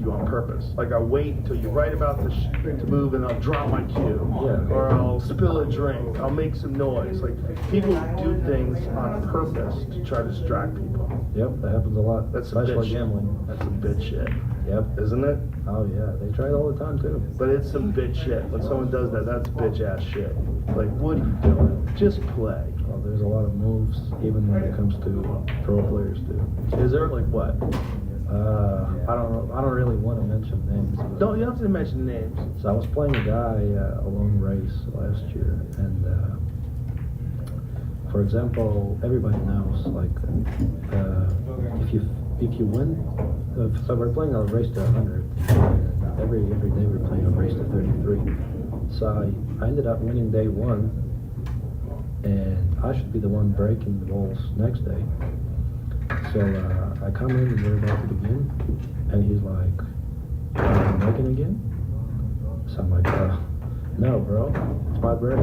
you on purpose. Like I wait until you're right about to move, and I'll drop my cue, or I'll spill a drink, I'll make some noise. Like people do things on purpose to try to distract people. Yep, that happens a lot. That's some especially bitch gambling. That's some bitch shit. Yep, isn't it? Oh yeah, they try it all the time too. But it's some bitch shit. When someone does that, that's bitch ass shit. Like, what are you doing? Just play. Well, there's a lot of moves, even when it comes to pro players too. Is there like what? I don't know. I don't really want to mention names. Don't, you don't have to mention names. So I was playing a guy a long race last year, and for example, everybody knows like if you win, so we're playing a race to 100. Every day we're playing a race to 33. So I ended up winning day one, and I should be the one breaking the balls next day. So I come in and we're about to begin, and he's like, "Are you breaking again?" So I'm like, "No, bro, it's my break."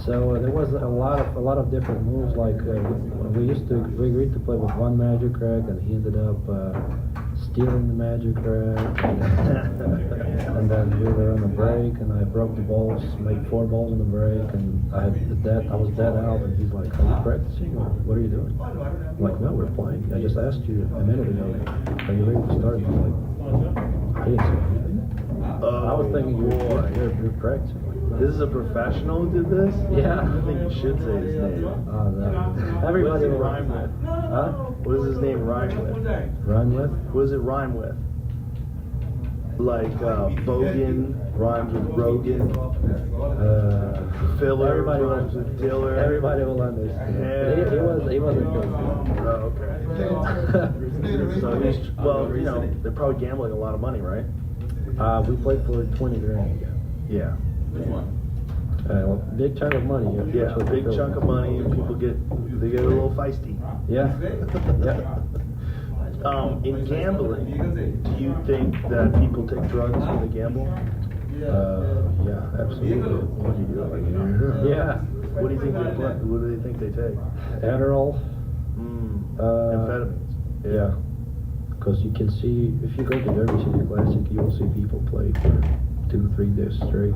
So there was a lot of different moves. Like we agreed to play with one magic rack, and he ended up stealing the magic rack. And then we were on a break, and I broke the balls, made 4 balls in the break, and I was dead out. And he's like, "Are you practicing? Or what are you doing?" I'm like, "No, we're playing. I just asked you a minute ago, are you ready to start?" And he's like, "I didn't say anything." I was thinking you're practicing. This is a professional who did this? Yeah. I think you should say his name. Oh, no. Everybody will rhyme with. Huh? What does his name rhyme with? Rhyme with? What does it rhyme with? Like Bogan rhymes with Rogan. Filler rhymes with Diller. Everybody will understand. Yeah. He wasn't good. Oh, okay. So he's, well, you know, they're probably gambling a lot of money, right? We played for 20 grand. Yeah. Well, big chunk of money. Yeah, a big chunk of money, and people get a little feisty. Yeah. Yeah. In gambling, do you think that people take drugs when they gamble? Yeah, absolutely. What do you do? Yeah. What do you think what do they think they take? Adderall. Amphetamines. Yeah. Because you can see, if you go to Derby City Classic, you will see people play for 2-3 days straight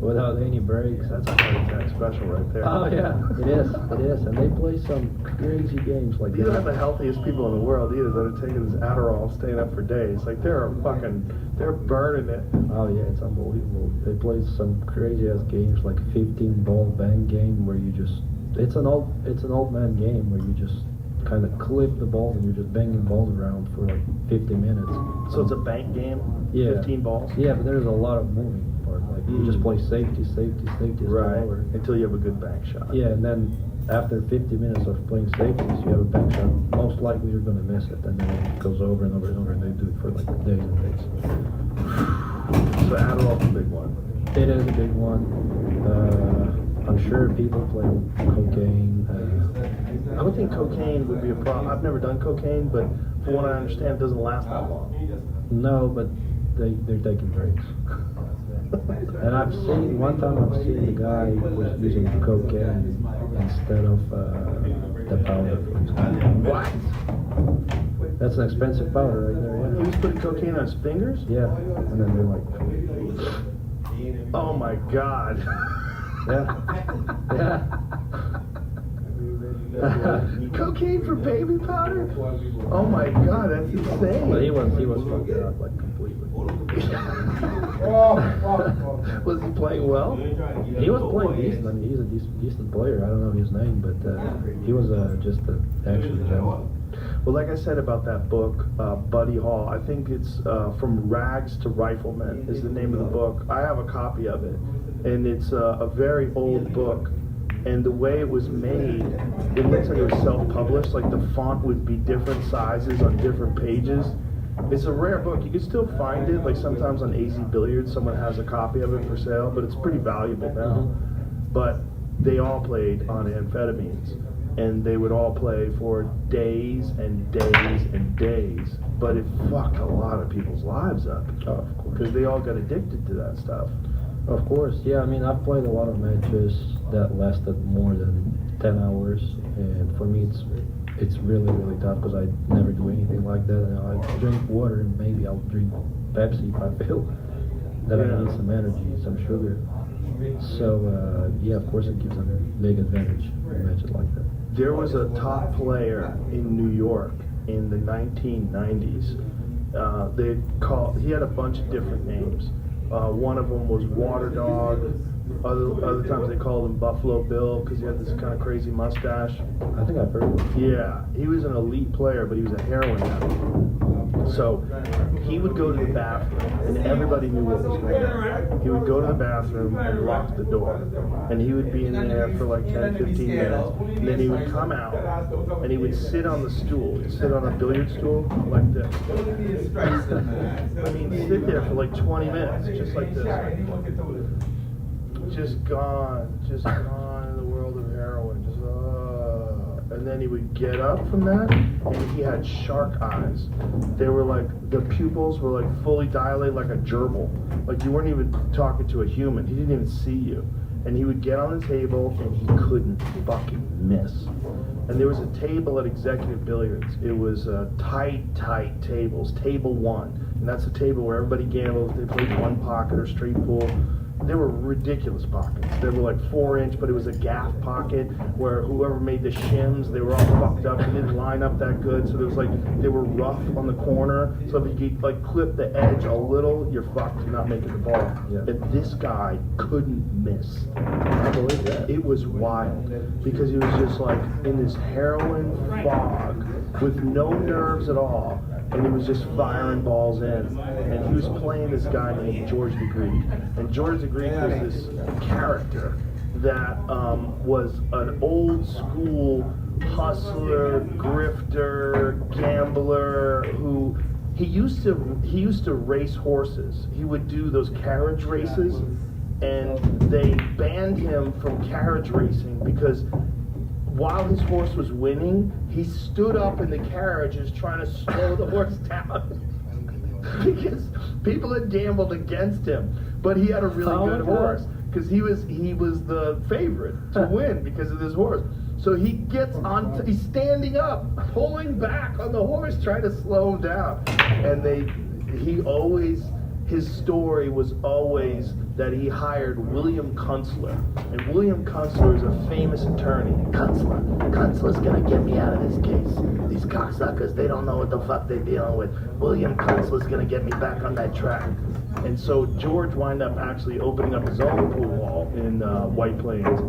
without any breaks. That's a heart attack special right there. Oh yeah, it is, and they play some crazy games like These that. are the healthiest people in the world either that are taking this Adderall and staying up for days. Like they're burning it. Oh yeah, it's unbelievable. They play some crazy ass games like 15-ball bang game where you just, it's an old man game where you just kind of clip the balls and you're just banging balls around for like 50 minutes. So it's a bank game? Yeah. 15 balls? Yeah, but there's a lot of moving part. Like you just play safety. Right. Until you have a good bank shot. Yeah, and then after 50 minutes of playing safeties, you have a bank shot. Most likely you're going to miss it, and then it goes over and over and over, and they do it for like days and days. So Adderall's a big one. It is a big one. I'm sure people play cocaine. I would think cocaine would be a problem. I've never done cocaine, but from what I understand, it doesn't last that long. No, but they're taking breaks. And I've seen the guy who was using cocaine instead of the powder. What? That's an expensive powder right there. He Yeah. was putting cocaine on his fingers? Yeah, and then they're like, oh my God. yeah. Cocaine for baby powder? Oh my God, that's insane. But he was fucked up like completely. Was he playing well? He was playing decent. I mean, he's a decent player. I don't know his name, but he was just an actual gem. Well, like I said about that book, Buddy Hall, I think it's From Rags to Riflemen is the name of the book. I have a copy of it, and it's a very old book. And the way it was made, it looks like it was self-published, like the font would be different sizes on different pages. It's a rare book. You can still find it, like sometimes on AZ Billiards, someone has a copy of it for sale, but it's pretty valuable now. But they all played on amphetamines, and they would all play for days and days and days. But it fucked a lot of people's lives up, because they all got addicted to that stuff. Of course, yeah. I mean, I've played a lot of matches that lasted more than 10 hours, and for me, it's really, really tough because I never do anything like that. You know, I drink water and maybe I'll drink Pepsi if I feel that I need some energy, some sugar. So, yeah, of course it gives them a big advantage in a match like that. There was a top player in New York in the 1990s. He had a bunch of different names. One of them was Water Dog. Other times they called him Buffalo Bill because he had this kind of crazy mustache. I think I've heard of it. Yeah, he was an elite player, but he was a heroin addict. So he would go to the bathroom, and everybody knew what was going on. He would go to the bathroom and lock the door. And he would be in there for like 10, 15 minutes. And then he would come out, and he would sit on the stool. He'd sit on a billiard stool like this. I mean, sit there for like 20 minutes, just like this. Just gone in the world of heroin. And then he would get up from that, and he had shark eyes. They were like, the pupils were like fully dilated like a gerbil. Like you weren't even talking to a human. He didn't even see you. And he would get on the table, and he couldn't fucking miss. And there was a table at Executive Billiards. It was tight tables, table one. And that's a table where everybody gambles. They played one pocket or straight pool. They were ridiculous pockets. They were like 4-inch, but it was a gaff pocket where whoever made the shims, they were all fucked up. They didn't line up that good, so there was like, they were rough on the corner. So if you like clip the edge a little, you're fucked. You're not making the ball. Yeah. And this guy couldn't miss. I believe that. It was wild because he was just like in this heroin fog with no nerves at all. And he was just firing balls in. And he was playing this guy named George the Greek. And George the Greek was this character that was an old school hustler, grifter, gambler who he used to race horses. He would do those carriage races, and they banned him from carriage racing because while his horse was winning, he stood up in the carriages trying to slow the horse down because people had gambled against him. But he had a really good horse because he was the favorite to win because of this horse. So he gets on, he's standing up, pulling back on the horse, trying to slow him down. And his story was always that he hired William Kunstler. And William Kunstler is a famous attorney. Kunstler's gonna get me out of this case. These cocksuckers, they don't know what the fuck they're dealing with. William Kunstler's gonna get me back on that track. And so George wound up actually opening up his own pool hall in White Plains.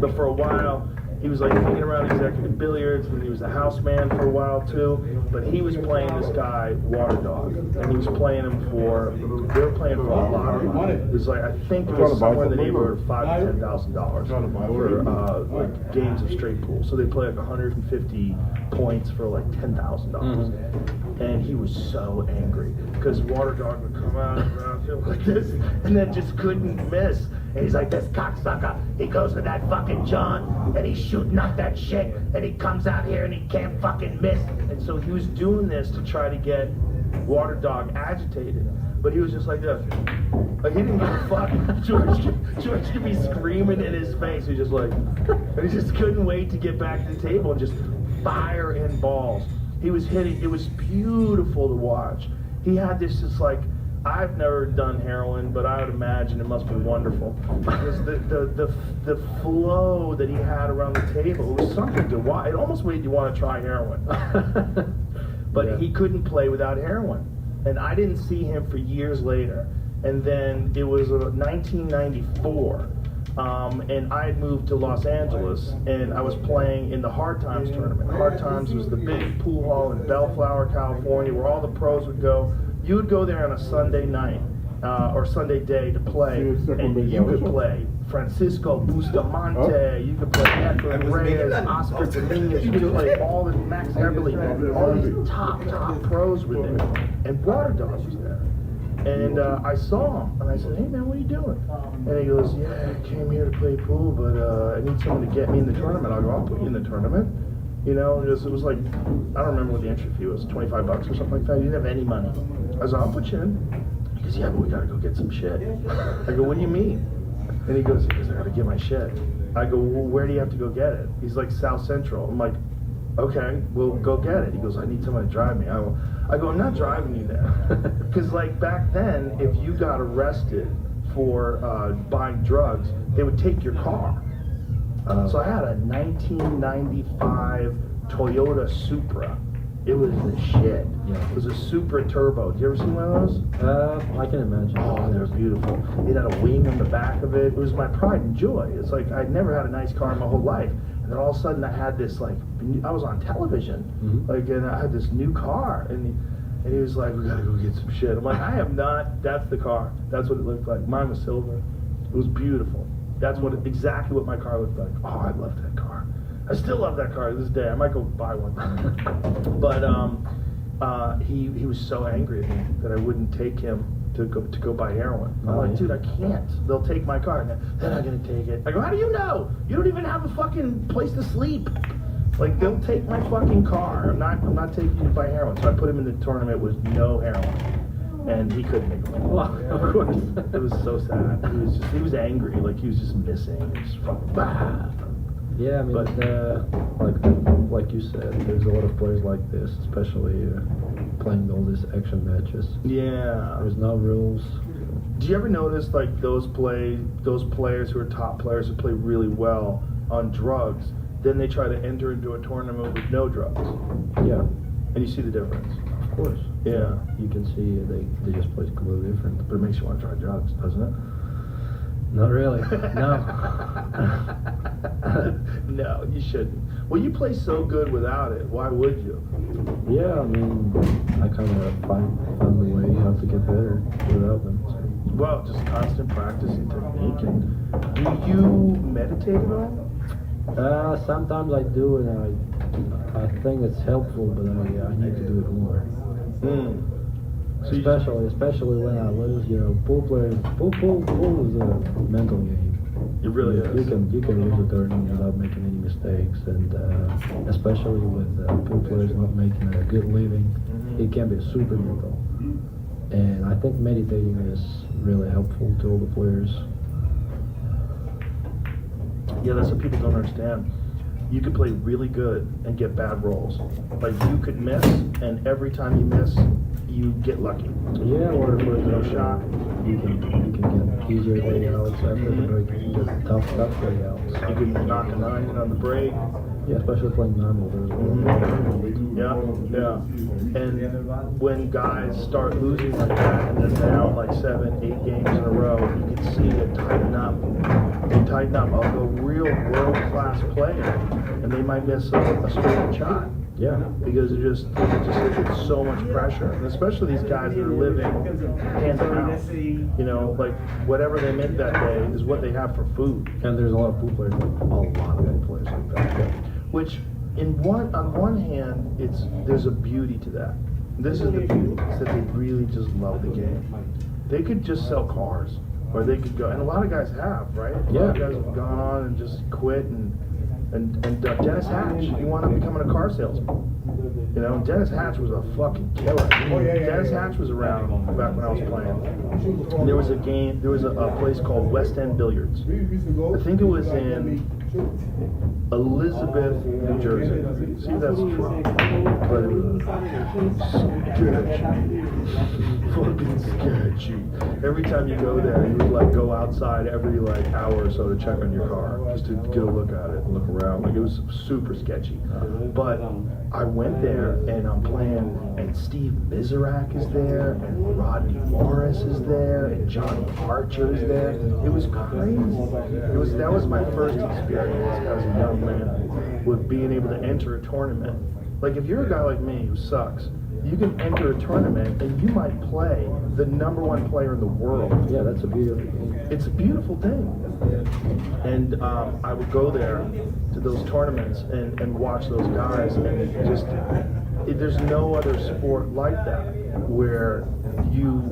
But for a while, he was like hanging around Executive Billiards, and he was a house man for a while too. But he was playing this guy, Water Dog, and he was playing him they were playing for a lot of money. It was like, I think it was somewhere in the neighborhood of $5,000 to $10,000 for like games of straight pool. So they play like 150 points for like $10,000. And he was so angry because Water Dog would come out around him like this, and then just couldn't miss. And he's like, this cocksucker, he goes to that fucking John, and he's shooting up that shit, and he comes out here and he can't fucking miss. And so he was doing this to try to get Water Dog agitated. But he was just like this. Like, he didn't give a fuck. George could be screaming in his face. He was just like, and he just couldn't wait to get back to the table and just fire in balls. He was hitting, it was beautiful to watch. He had this just like, I've never done heroin, but I would imagine it must be wonderful. Because the flow that he had around the table, it was something to watch. It almost made you want to try heroin. But he couldn't play without heroin. And I didn't see him for years later. And then it was 1994. And I had moved to Los Angeles, and I was playing in the Hard Times tournament. Hard Times was the big pool hall in Bellflower, California, where all the pros would go. You would go there on a Sunday night or Sunday day to play, and you could play Francisco Bustamante, you could play Efren Reyes, Oscar Dominguez, you could play all the Max Eberle, all these top pros were there, and Water Dog was there. And I saw him, and I said, hey man, what are you doing? And he goes, yeah, I came here to play pool, but I need someone to get me in the tournament. I go, I'll put you in the tournament. You know, it was like, I don't remember what the entry fee was, $25 or something like that. He didn't have any money. I was like, I'll put you in. He goes, yeah, but we gotta go get some shit. I go, what do you mean? And he goes, I gotta get my shit. I go, well, where do you have to go get it? He's like, South Central. I'm like, okay, well, go get it. He goes, I need someone to drive me. I go, I'm not driving you there. Because, like, back then, if you got arrested for buying drugs, they would take your car. So I had a 1995 Toyota Supra. It was the shit. Yeah. It was a Supra Turbo. Did you ever see one of those? I can imagine. Oh, they're beautiful. It had a wing on the back of it. It was my pride and joy. It's like I'd never had a nice car in my whole life. And then all of a sudden I had this, like, I was on television. Like, and I had this new car. And he was like, we gotta go get some shit. I'm like, I am not. That's the car. That's what it looked like. Mine was silver. It was beautiful. That's exactly what my car looked like. Oh, I loved that car. I still love that car to this day. I might go buy one. But he was so angry at me that I wouldn't take him to go buy heroin. I'm like, dude, I can't. They'll take my car. They're not gonna take it. I go, how do you know? You don't even have a fucking place to sleep. Like, they'll take my fucking car. I'm not taking you to buy heroin. So I put him in the tournament with no heroin. And he couldn't make it. Well, of course. It was so sad. He was angry. Like, he was just missing. He was fucking bad. Yeah, I mean, like you said, there's a lot of players like this, especially playing all these action matches. Yeah. There's no rules. Do you ever notice, like, those players who are top players who play really well on drugs, then they try to enter into a tournament with no drugs? Yeah. And you see the difference? Of course. Yeah. You can see they just play completely different. But it makes you want to try drugs, doesn't it? Not really. No. No, you shouldn't. Well, you play so good without it. Why would you? Yeah, I mean, I kind of found a way how to get better without them. So. Well, just constant practice and technique. And do you meditate at all? Sometimes I do, and I think it's helpful, but I need to do it more. So Especially when I lose, pool is a mental game. It really is. You can lose a tournament without making any mistakes, and especially with pool players not making a good living, it can be super mental. And I think meditating is really helpful to all the players. Yeah, that's what people don't understand. You could play really good and get bad rolls. Like, you could miss, and every time you miss, you get lucky. Yeah, or no shot. You can get easier layouts after the break. You can get tough layouts. You can knock a 9 on the break. Yeah, especially playing non-holders. Yeah. And when guys start losing like that, and they're down like 7, 8 games in a row, you can see it tighten up. They tighten up. I'll go real world-class player, and they might miss a straight shot. Yeah. Because it's so much pressure, and especially these guys that are living hand to mouth. Like, whatever they make that day is what they have for food. And there's a lot of pool players, a lot of good players like that. Yeah. Which, on one hand, there's a beauty to that. This is the beauty, is that they really just love the game. They could just sell cars, or they could go, and a lot of guys have, right? A lot of guys have gone on and just quit, and Dennis Hatch, he wound up becoming a car salesman. Dennis Hatch was a fucking killer. Dennis Hatch was around back when I was playing. And there was a place called West End Billiards. I think it was in Elizabeth, New Jersey. See if that's true. But it was sketchy. Fucking sketchy. Every time you go there, you would like go outside every like hour or so to check on your car, just to get a look at it and look around. Like, it was super sketchy. But I went there and I'm playing, and Steve Miserak is there, and Rodney Morris is there, and Johnny Archer is there. It was crazy. That was my first experience as a young man with being able to enter a tournament. Like, if you're a guy like me who sucks, you can enter a tournament and you might play the #1 player in the world. Yeah, that's a beautiful thing. It's a beautiful thing. And I would go there to those tournaments and watch those guys, and there's no other sport like that where you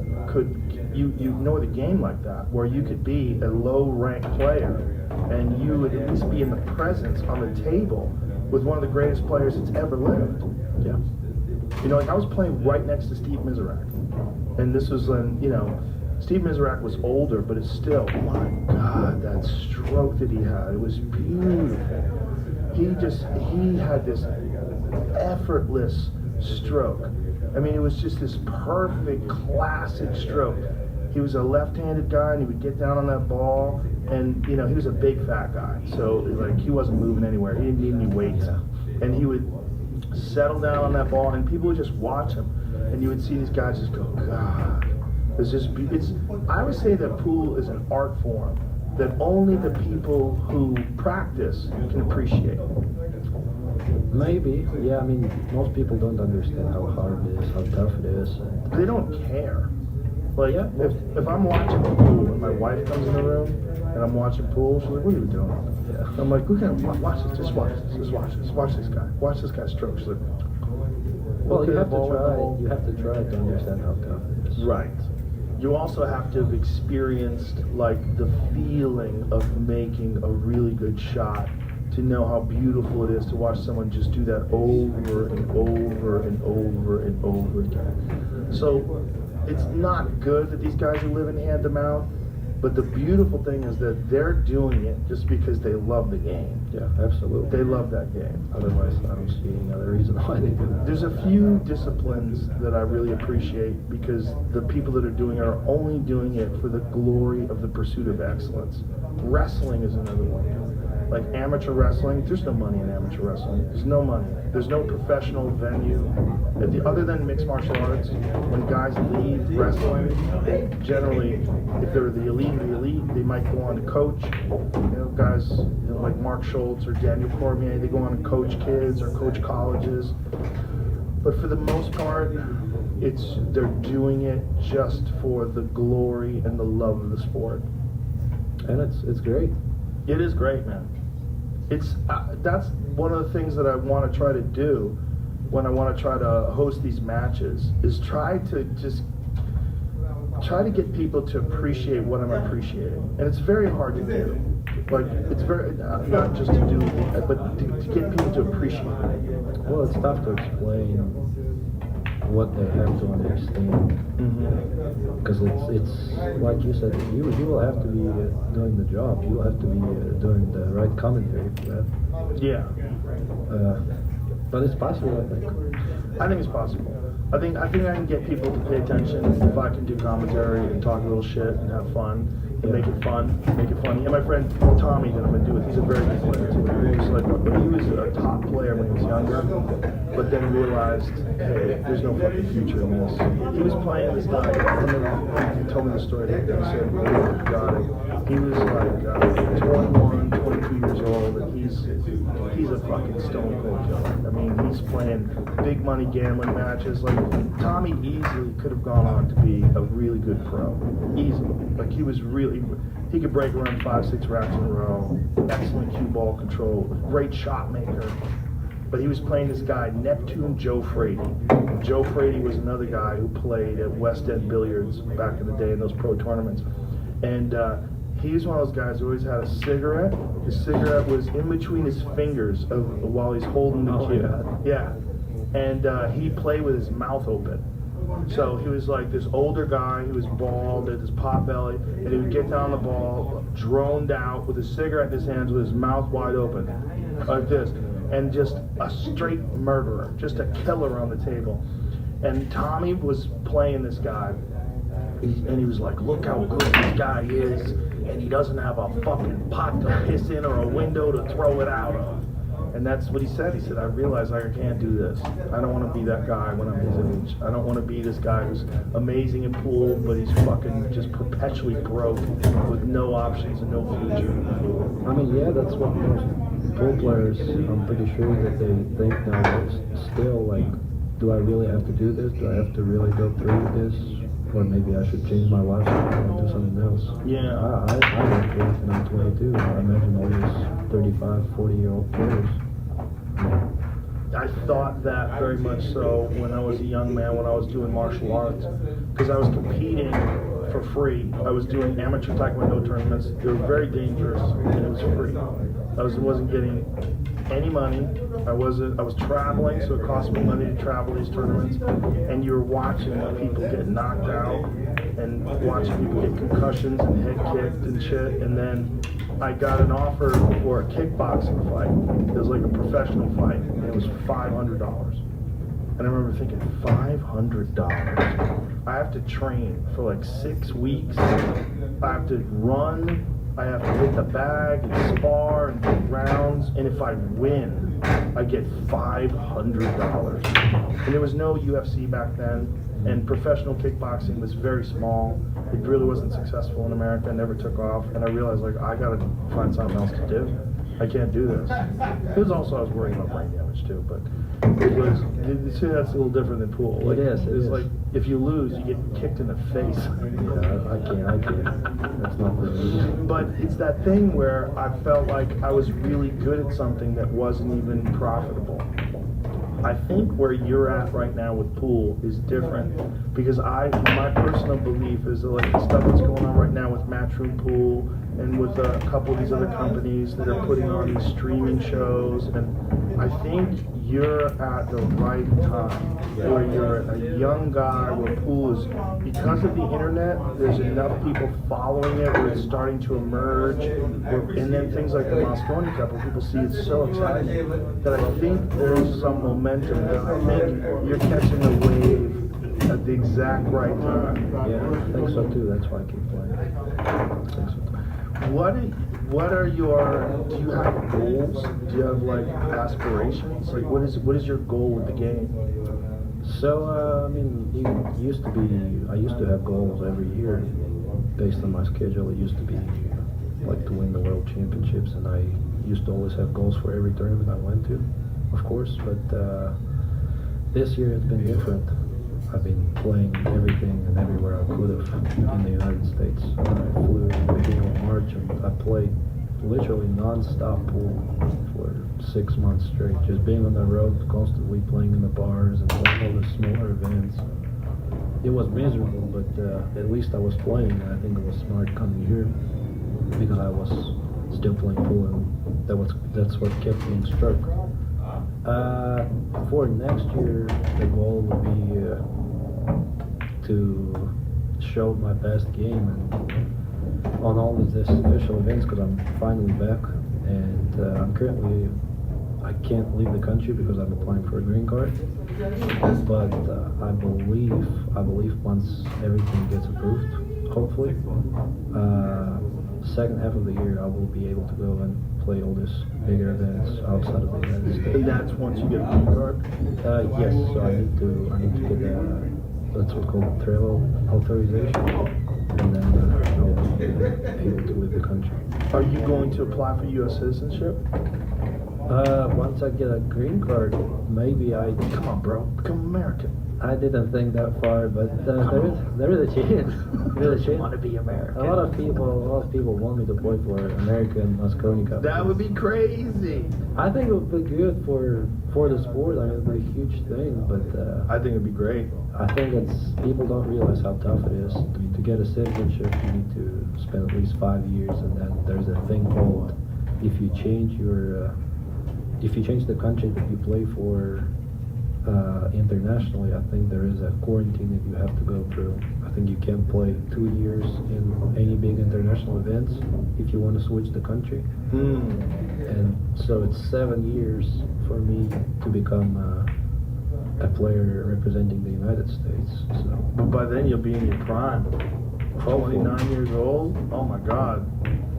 know the game like that, where you could be a low-ranked player and you would at least be in the presence on the table with one of the greatest players that's ever lived. Yeah. Like, I was playing right next to Steve Miserak, and this was when, Steve Miserak was older, but it's still, my God, that stroke that he had, it was beautiful. He had this effortless stroke. I mean, it was just this perfect, classic stroke. He was a left-handed guy, and he would get down on that ball, and he was a big fat guy, so like he wasn't moving anywhere. He didn't need any weights, and he would settle down on that ball, and people would just watch him, and you would see these guys just go, God, I would say that pool is an art form that only the people who practice can appreciate. Maybe, yeah. I mean, most people don't understand how hard it is, how tough it is. They don't care. Like, if I'm watching pool and my wife comes in the room and I'm watching pool, she's like, what are you doing? Yeah. I'm like, watch this, just watch this, just watch this, watch this guy, watch this guy stroke. She's like, well, you have to try to understand how tough it is. Right. You also have to have experienced like the feeling of making a really good shot to know how beautiful it is to watch someone just do that over and over and over and over again. So it's not good that these guys are living hand to mouth, but the beautiful thing is that they're doing it just because they love the game. Yeah, absolutely. They love that game. Otherwise, I don't see any other reason why they do that. There's a few disciplines that I really appreciate because the people that are doing it are only doing it for the glory of the pursuit of excellence. Wrestling is another one. Like amateur wrestling, there's no money in amateur wrestling. There's no money. There's no professional venue. Other than mixed martial arts, when guys leave wrestling, generally, if they're the elite, they might go on to coach. Guys like Mark Schultz or Daniel Cormier, they go on to coach kids or coach colleges. But for the most part, they're doing it just for the glory and the love of the sport. And it's great. It is great, man. That's one of the things that I want to try to do when I want to try to host these matches is try to get people to appreciate what I'm appreciating, and it's very hard to do. Like it's very not just to do, but to get people to appreciate it. Well, it's tough to explain what they have to understand, because it's like you said, you will have to be doing the job. You will have to be doing the right commentary for that. Yeah. But it's possible, I think. I think it's possible. I think I can get people to pay attention if I can do commentary and talk a little shit and have fun and make it fun, make it funny. And my friend Tommy that I'm gonna do it, he's a very good player too. He was a top player when he was younger, but then realized, hey, there's no fucking future in this. He was playing this guy. He told me the story that he said, he was like 21, 22 years old, and he's a fucking stone cold killer. I mean, he's playing big money gambling matches. Like Tommy easily could have gone on to be a really good pro, easily. Like he could break around 5-6 racks in a row. Excellent cue ball control, great shot maker. But he was playing this guy, Neptune Joe Frady. Joe Frady was another guy who played at West End Billiards back in the day in those pro tournaments. And he's one of those guys who always had a cigarette. His cigarette was in between his fingers while he's holding the cue. Yeah. And he played with his mouth open. So he was like this older guy, he was bald, had this pot belly, and he would get down the ball, droned out with a cigarette in his hands with his mouth wide open, like this. And just a straight murderer, just a killer on the table. And Tommy was playing this guy, and he was like, look how good this guy is, and he doesn't have a fucking pot to piss in or a window to throw it out of. And that's what he said. He said, I realize I can't do this. I don't want to be that guy when I'm his age. I don't want to be this guy who's amazing in pool, but he's fucking just perpetually broke with no options and no future. I mean, yeah, that's what most pool players, I'm pretty sure that they think now, still, like, do I really have to do this? Do I have to really go through this? Or maybe I should change my lifestyle and do something else. Yeah. I went through it when I'm 22. I imagine all these 35, 40-year-old players. I thought that very much so when I was a young man, when I was doing martial arts, because I was competing for free. I was doing amateur taekwondo tournaments. They were very dangerous, and it was free. I wasn't getting any money. I was traveling, so it cost me money to travel these tournaments. And you're watching people get knocked out, and watching people get concussions and head kicked and shit. And then I got an offer for a kickboxing fight. It was like a professional fight, and it was $500. And I remember thinking, $500? I have to train for like 6 weeks. I have to run. I have to hit the bag and spar and do rounds. And if I win, I get $500. And there was no UFC back then. And professional kickboxing was very small. It really wasn't successful in America. It never took off. And I realized, like, I gotta find something else to do. I can't do this. It was also, I was worried about brain damage too, but it was, you see, that's a little different than pool. Like, It is. It's like, if you lose, you get kicked in the face. Yeah, I can't. That's not the reason. But it's that thing where I felt like I was really good at something that wasn't even profitable. I think where you're at right now with pool is different because my personal belief is that, like, the stuff that's going on right now with Matchroom Pool and with a couple of these other companies that are putting on these streaming shows, and I think you're at the right time where you're a young guy where pool is, because of the internet, there's enough people following it where it's starting to emerge, and then things like the Moscone Cup where people see it's so exciting that I think there's some momentum now. I think you're catching the wave at the exact right time. Yeah, I think so too. That's why I keep playing. I think so too. What are your, do you have goals? Do you have like aspirations? Like what is your goal with the game? So, I mean, I used to have goals every year based on my schedule. It used to be like to win the world championships, and I used to always have goals for every tournament I went to, of course, but this year it's been different. I've been playing everything and everywhere I could have in the United States. I flew in the beginning of March and I played literally non-stop pool for 6 months straight, just being on the road, constantly playing in the bars and playing all the smaller events. It was miserable, but at least I was playing, and I think it was smart coming here because I was still playing pool, and that's what kept me in stroke. For next year, the goal would be to show my best game and on all of these official events, because I'm finally back, and I can't leave the country because I'm applying for a green card. But I believe once everything gets approved, hopefully, second half of the year I will be able to go and play all these bigger events outside of the United States. And that's once you get a green card? Yes, so I need to get that's what's called travel authorization, and then I'll be able to leave the country. Are you going to apply for U.S. citizenship? Once I get a green card, maybe Come on, bro, become American. I didn't think that far, but there is a chance. There is a chance. Want to be American? A lot of people want me to play for American Moscone Cup. That would be crazy. I think it would be good for the sport. I mean, it would be a huge thing, but I think it'd be great. I think people don't realize how tough it is. To get a citizenship, you need to spend at least 5 years, and then there's a thing called if you change the country that you play for internationally, I think there is a quarantine that you have to go through. I think you can't play 2 years in any big international events if you want to switch the country. And so it's 7 years for me to become a player representing the United States. So, But by then you'll be in your prime. 29 years old? Oh my God.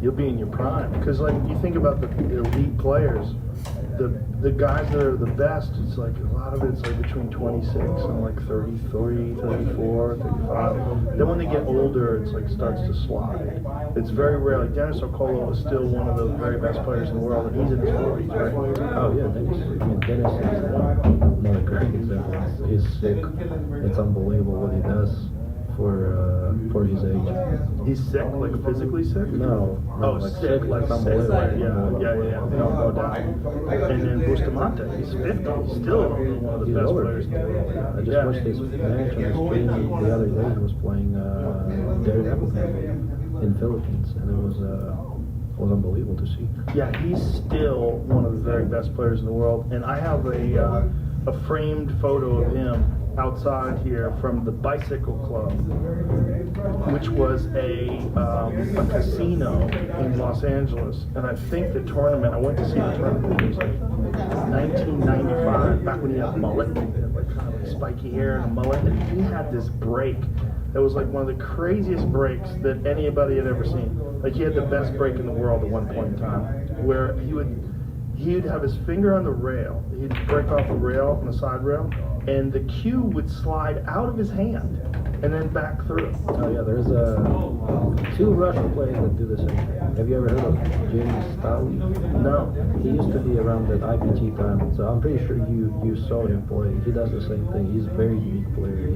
You'll be in your prime. Because like you think about the elite players, the guys that are the best, it's like a lot of it's like between 26 and like 33, 34, 35. Then when they get older, it's like starts to slide. It's very rare. Like Dennis Ocolo is still one of the very best players in the world, and he's in his 40s, right? oh yeah, Dennis is another great example. He's sick. It's unbelievable what he does for his age. He's sick, like physically sick? No. Oh, like sick, like unbelievable. sick. Yeah. No doubt. And then Bustamante, he's 50. He's still one of the He's best older. players in the world. I just watched his match on the screen the other day. He was playing Darren Appleton in Philippines, and it was unbelievable to see. Yeah, he's still one of the very best players in the world. And I have a framed photo of him outside here from the Bicycle Club, which was a casino in Los Angeles. And I think the tournament, I went to see the tournament, it was like 1995, back when he had a mullet, he had like kind of spiky hair and a mullet, and he had this break that was like one of the craziest breaks that anybody had ever seen. Like he had the best break in the world at one point in time, where he'd have his finger on the rail, he'd break off the rail on the side rail, and the cue would slide out of his hand and then back through. Oh yeah, there's two Russian players that do the same thing. Have you ever heard of James Stalin? No. He used to be around that IPT time, so I'm pretty sure you saw him play. He does the same thing. He's a very unique player.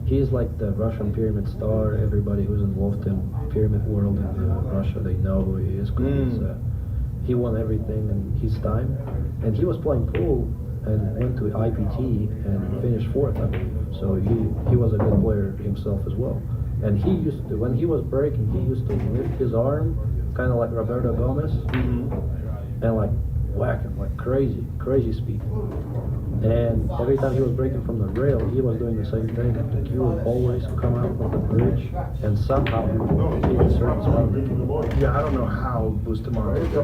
He's like the Russian pyramid star. Everybody who's involved in pyramid world in Russia, they know who he is. He won everything in his time, and he was playing pool and went to IPT and finished 4th, I believe. So he was a good player himself as well. And he used to, when he was breaking, he used to lift his arm, kind of like Roberto Gomez, and like whack him like crazy speed. And every time he was breaking from the rail, he was doing the same thing. The cue would always come out of the bridge, and somehow he would hit a certain spot. Yeah, I don't know how Bustamante did it. I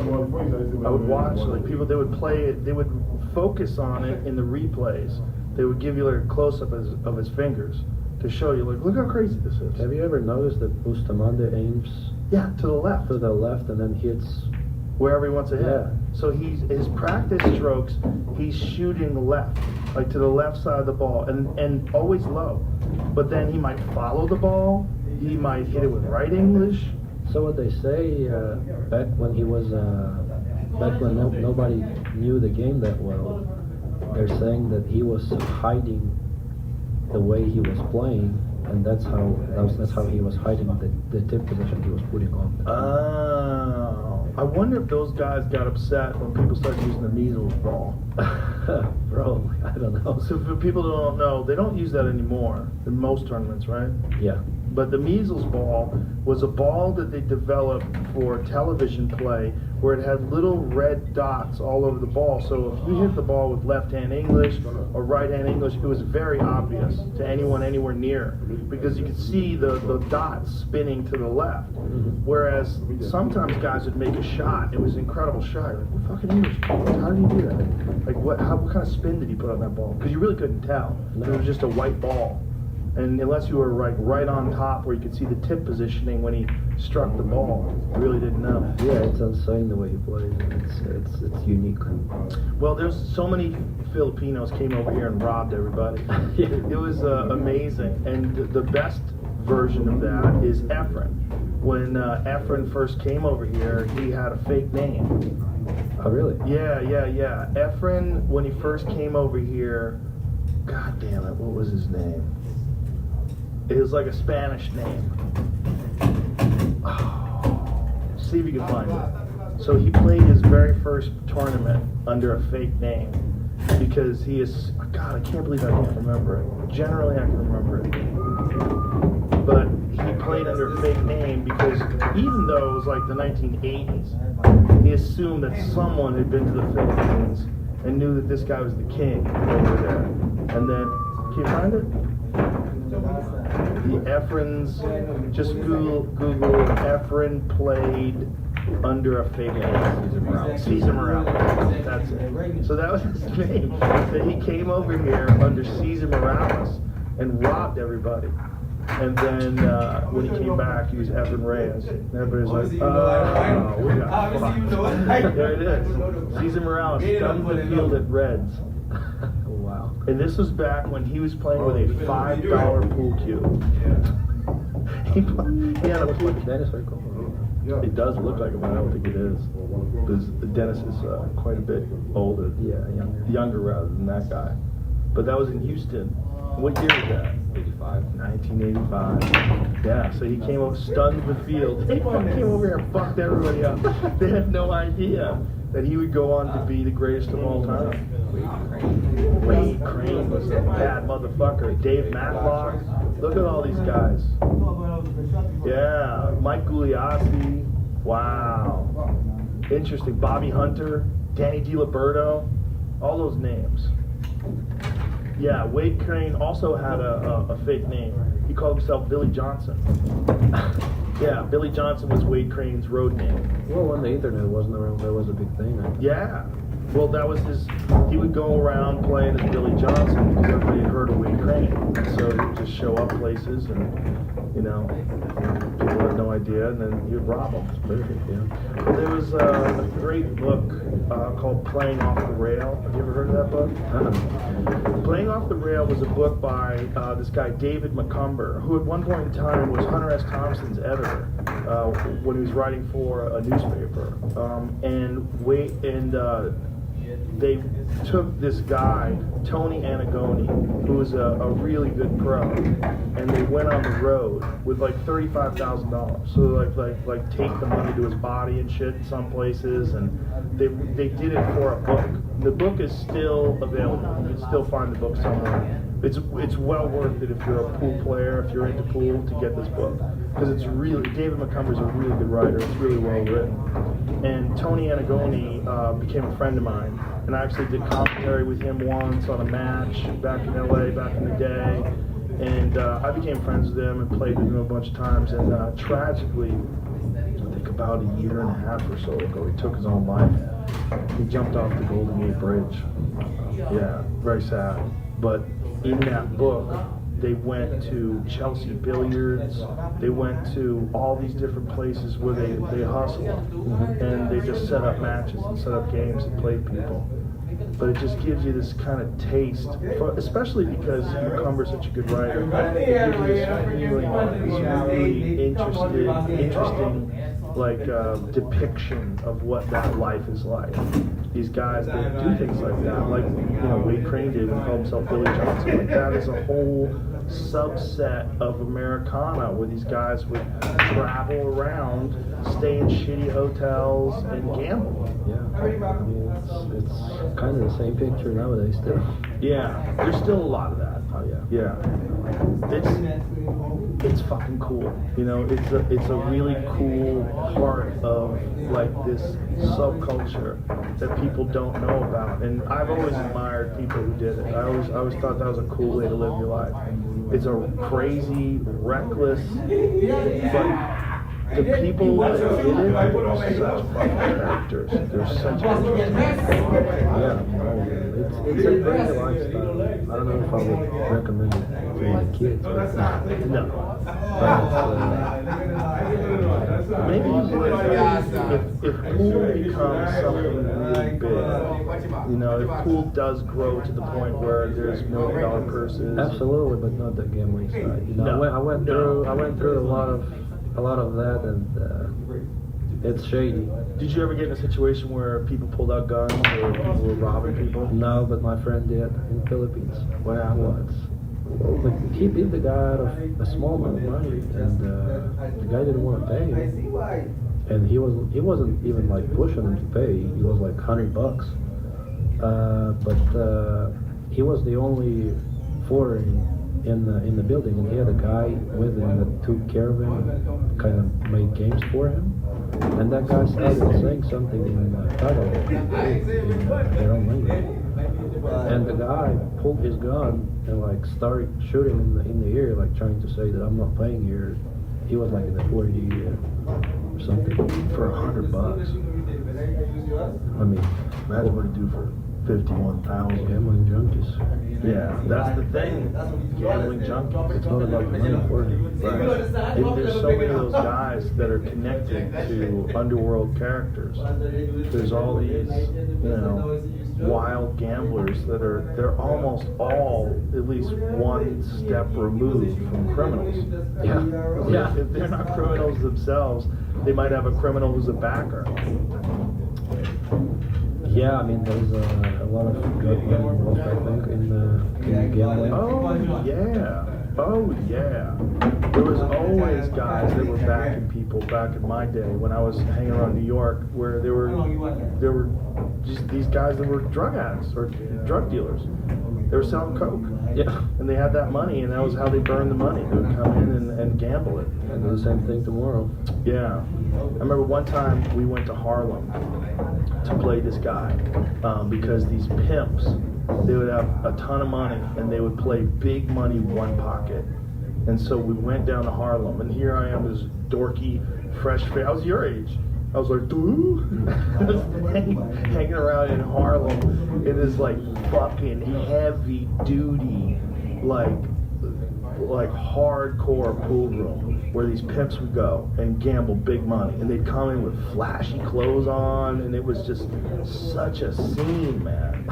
would watch, like people, they would play it, they would focus on it in the replays. They would give you like a close-up of his fingers to show you, like, look how crazy this is. Have you ever noticed that Bustamante aims to the left? To the left and then hits wherever he wants to hit. Yeah. So his practice strokes, he's shooting left, like to the left side of the ball, and always low. But then he might follow the ball, he might hit it with right English. So what they say back when he was back when nobody knew the game that well, they're saying that he was hiding the way he was playing, and that's how he was hiding the tip position he was putting on. Oh. I wonder if those guys got upset when people started using the measles ball. Probably, I don't know. So for people who don't know, they don't use that anymore in most tournaments, right? Yeah. But the measles ball was a ball that they developed for television play, where it had little red dots all over the ball. So if you hit the ball with left-hand English or right-hand English, it was very obvious to anyone anywhere near, because you could see the dots spinning to the left. Whereas sometimes guys would make a shot, it was an incredible shot. Like, what fucking English? How did he do that? Like, what kind of spin did he put on that ball? Because you really couldn't tell. It was just a white ball. And unless you were right on top where you could see the tip positioning when he struck the ball, you really didn't know. Yeah, it's insane the way he plays. It's unique. Well, there's so many Filipinos came over here and robbed everybody. It was amazing. And the best version of that is Efren. When Efren first came over here, he had a fake name. Oh, really? Yeah. Efren, when he first came over here, God damn it, what was his name? It was like a Spanish name. See if you can find it. So he played his very first tournament under a fake name because he is, God, I can't believe I can't remember it. Generally, I can remember it. But he played under a fake name because even though it was like the 1980s, he assumed that someone had been to the Philippines and knew that this guy was the king over there. And then, can you find it? The Efrens, just Google Efren played under a fake name. Cesar Morales. That's it. So that was his name. That he came over here under Cesar Morales and robbed everybody. And then when he came back, he was Efren Reyes. And everybody's like, we got fucked. There it is. Cesar Morales stunned the field at Reds. Wow. And this was back when he was playing with a $5 pool cue. He had a pool cue. Dennis Circle. It does look like it, but I don't think it is. Because Dennis is quite a bit older. Yeah, Younger rather than that guy. But that was in Houston. What year was that? 1985. Yeah, so he came over, stunned the field. He came over here and fucked everybody up. They had no idea that he would go on to be the greatest of all time. Wade Crane was a bad motherfucker. Dave Matlock. Look at all these guys. Yeah, Mike Gugliassi. Wow. Interesting. Bobby Hunter, Danny DiLiberto. All those names. Yeah, Wade Crane also had a fake name. He called himself Billy Johnson. Yeah, Billy Johnson was Wade Crane's road name. Well, when the internet wasn't around, that was a big thing. I think. Yeah. Well, that was his. He would go around playing as Billy Johnson because everybody had heard of Wade Crane. So he would just show up places and, people had no idea, and then he would rob them. It's perfect, yeah. Well, there was a great book called Playing Off the Rail. Have you ever heard of that book? Playing Off the Rail was a book by this guy, David Macomber, who at one point in time was Hunter S. Thompson's editor when he was writing for a newspaper. They took this guy, Tony Annagoni, who was a really good pro, and they went on the road with like $35,000. So like take the money to his body and shit in some places, and they did it for a book. The book is still available. You can still find the book somewhere. It's well worth it if you're a pool player, if you're into pool, to get this book, because it's really, David Macomber's a really good writer. It's really well written. And Tony Annagoni became a friend of mine, and I actually did commentary with him once on a match back in LA back in the day, and I became friends with him and played with him a bunch of times, and tragically, I think about a year and a half or so ago, he took his own life. He jumped off the Golden Gate Bridge. Yeah, very sad. But in that book, they went to Chelsea Billiards, they went to all these different places where they hustled, and they just set up matches and set up games and played people. But it just gives you this kind of taste, especially because Macomber's such a good writer. It gives you this really interesting depiction of what that life is like. These guys that do things like that, like Wade Crane did when he called himself Billy Johnson. Like that is a whole subset of Americana where these guys would travel around, stay in shitty hotels, and gamble. Yeah, I mean, it's kind of the same picture nowadays still. Yeah, there's still a lot of that. Oh yeah. Yeah, it's fucking cool. It's a really cool part of like this subculture that people don't know about, and I've always admired people who did it. I always thought that was a cool way to live your life. It's a crazy, reckless, but the people that did it are such fucking characters. They're such interesting. Yeah, it's a great lifestyle. I don't know if I would recommend it to my kids, but no. Maybe you would if pool becomes something really big. If pool does grow to the point where there's $1 million purses. Absolutely, but not the gambling side. I went through a lot of that, and it's shady. Did you ever get in a situation where people pulled out guns or people were robbing people? No, but my friend did in the Philippines. What happened? Like, he beat the guy out of a small amount of money, and the guy didn't want to pay him. And he wasn't even like pushing him to pay. He was like $100. But he was the only foreign in the building, and he had a guy with him that took care of him, kind of made games for him. And that guy started saying something in Tagalog, in their own language. And the guy pulled his gun and like started shooting in the ear, like trying to say that I'm not playing here. He was like in the 40 or something for $100. I mean, Imagine what it do for 51,000. Gambling junkies. Yeah, that's the thing. Gambling junkies. It's not about the money for him. Right. There's so many of those guys that are connected to underworld characters. There's all these, wild gamblers they're almost all at least one step removed from criminals. Yeah. If they're not criminals themselves, they might have a criminal who's a backer. Yeah, I mean, there's a lot of good money involved, I think, in gambling. Oh yeah. There was always guys that were backing people back in my day when I was hanging around New York, where there were just these guys that were drug addicts or drug dealers, They were selling coke. Yeah. And they had that money, and that was how they burned the money. They would come in and gamble it. And do the same thing tomorrow. Yeah. I remember one time we went to Harlem to play this guy because these pimps, they would have a ton of money and they would play big money one pocket. And so we went down to Harlem, and here I am, this dorky, fresh face. I was your age. I was like, doo. I was hanging around in Harlem in this like fucking heavy duty, like hardcore pool room where these pimps would go and gamble big money, and they'd come in with flashy clothes on, and it was just such a scene, man.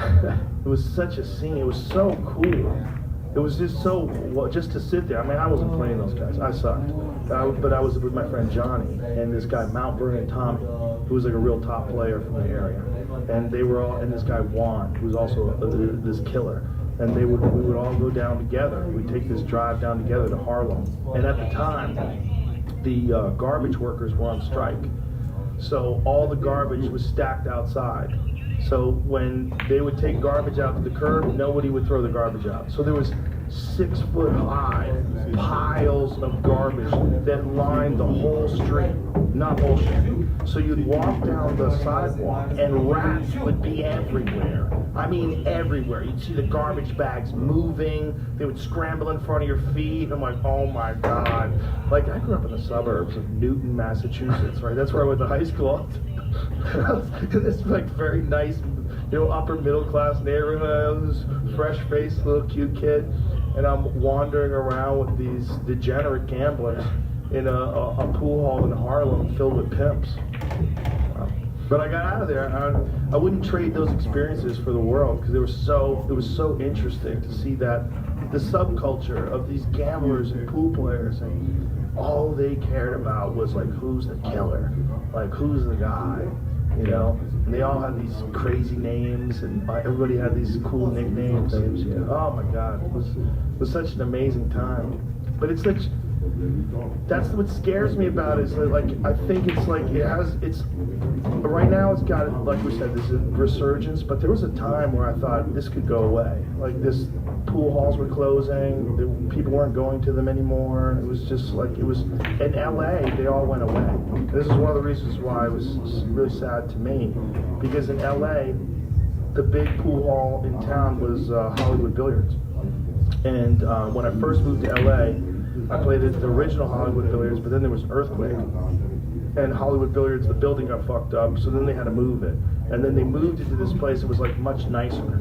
It was such a scene. It was so cool. It was just so, just to sit there. I mean, I wasn't playing those guys. I sucked. But I was with my friend Johnny and this guy Mount Vernon Tommy, who was like a real top player from the area. And they were all, and this guy Juan, who was also this killer. And we would all go down together. We'd take this drive down together to Harlem. And at the time, the garbage workers were on strike. So all the garbage was stacked outside. So when they would take garbage out to the curb, nobody would throw the garbage out. So there was 6-foot-high piles of garbage that lined the whole street, not whole street. So you'd walk down the sidewalk and rats would be everywhere. I mean everywhere. You'd see the garbage bags moving. They would scramble in front of your feet. I'm like, oh my God. Like, I grew up in the suburbs of Newton, Massachusetts, right? That's where I went to high school. In this like very nice, upper middle class neighborhood. I was this fresh-faced little cute kid, and I'm wandering around with these degenerate gamblers in a pool hall in Harlem filled with pimps. But I got out of there. I wouldn't trade those experiences for the world because it was so interesting to see that the subculture of these gamblers and pool players, and all they cared about was like, who's the killer, like who's the guy, And they all had these crazy names, and everybody had these cool nicknames. Yeah. Oh my God, it was such an amazing time. But it's such. That's what scares me about it, is that, like, I think it's like right now it's got, like we said, this resurgence, but there was a time where I thought this could go away. Like, pool halls were closing, people weren't going to them anymore. It was just like, in LA, they all went away. This is one of the reasons why it was really sad to me, because in LA, the big pool hall in town was Hollywood Billiards. And when I first moved to LA, I played at the original Hollywood Billiards, but then there was an earthquake. And Hollywood Billiards, the building got fucked up, so then they had to move it. And then they moved it to this place that was like much nicer.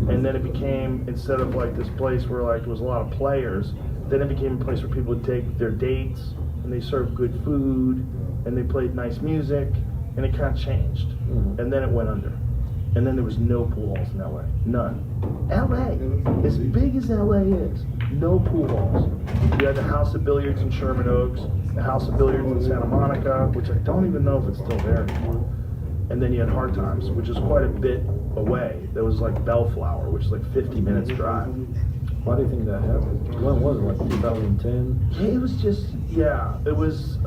And then it became, instead of like this place where like there was a lot of players, then it became a place where people would take their dates, and they served good food, and they played nice music, and it kind of changed. Mm-hmm. And then it went under. And then there was no pool halls in LA. None. LA, as big as LA is, no pool halls. You had the House of Billiards in Sherman Oaks, the House of Billiards in Santa Monica, which I don't even know if it's still there anymore. And then you had Hard Times, which is quite a bit away. There was like Bellflower, which is like 50 minutes drive. Why do you think that happened? When was it, like 2010? Yeah, it was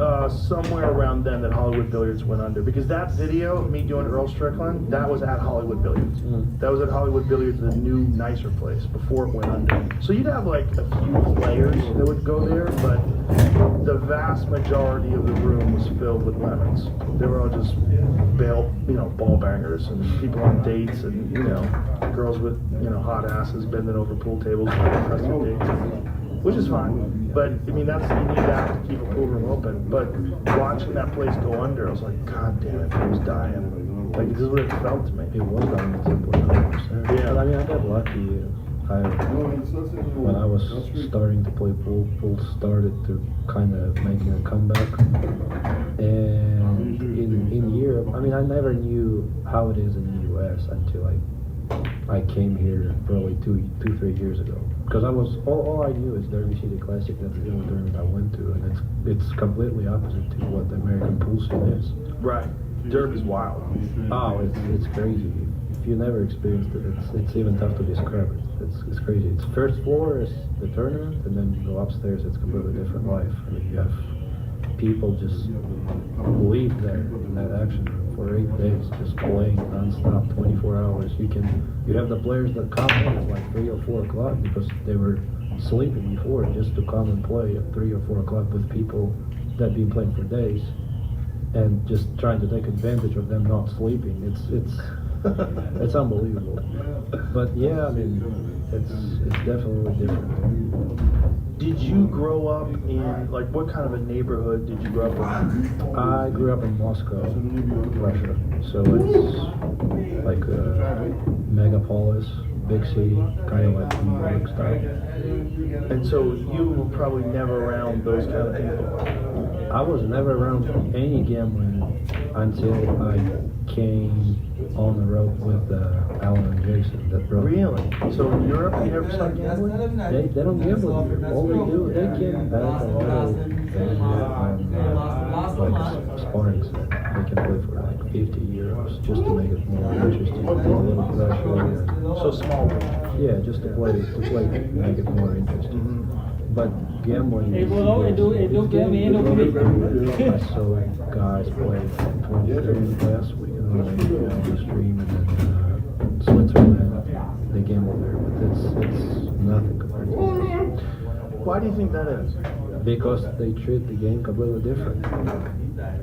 somewhere around then that Hollywood Billiards went under. Because that video of me doing Earl Strickland, that was at Hollywood Billiards. Mm. That was at Hollywood Billiards, the new, nicer place, before it went under. So you'd have like a few players that would go there, but the vast majority of the room was filled with lemons. They were all just ball bangers, and people on dates, and girls with hot asses bending over pool tables trying to impress their dates, which is fine. But I mean, you need that to keep a pool room open. But watching that place go under, I was like, God damn it, it was dying. Like, this is what it felt to me. It was dying at some point, 100%. Yeah. But I mean, I got lucky. When I was starting to play pool started to kind of making a comeback. And in Europe, I mean, I never knew how it is in the US until I came here probably 2-3 years ago. Because all I knew is Derby City Classic. That's the only tournament I went to, and it's completely opposite to what the American pool scene is. Right. Derby's wild. Oh, it's crazy. If you never experienced it, it's even tough to describe it. It's crazy. It's first floor is the tournament, and then you go upstairs. It's a completely different life. I mean, you have people just live there in that action room for 8 days, just playing non-stop, 24 hours. You have the players that come in at like 3 or 4 o'clock because they were sleeping before, just to come and play at 3 or 4 o'clock with people that have been playing for days, and just trying to take advantage of them not sleeping. It's unbelievable. But yeah, I mean, it's definitely different. Did you grow up in, like, what kind of a neighborhood did you grow up in? I grew up in Moscow, Russia. So it's like a megapolis, big city, kind of like New York style. And so you were probably never around those kind of people. I was never around any gambling until I came on the road with Alan and Jason. That brought Really? So in Europe, you never started gambling? They don't gamble here. All they do, they can bet a little like sparring set. They can play for like 50 euros just to make it more interesting. A little pressure. So small. Yeah, just to play, make it more interesting. Mm-hmm. But gambling is I saw guys play 20 last week on the stream, and then Switzerland, they gamble there, but it's nothing compared to this. Why do you think that is? Because they treat the game completely different.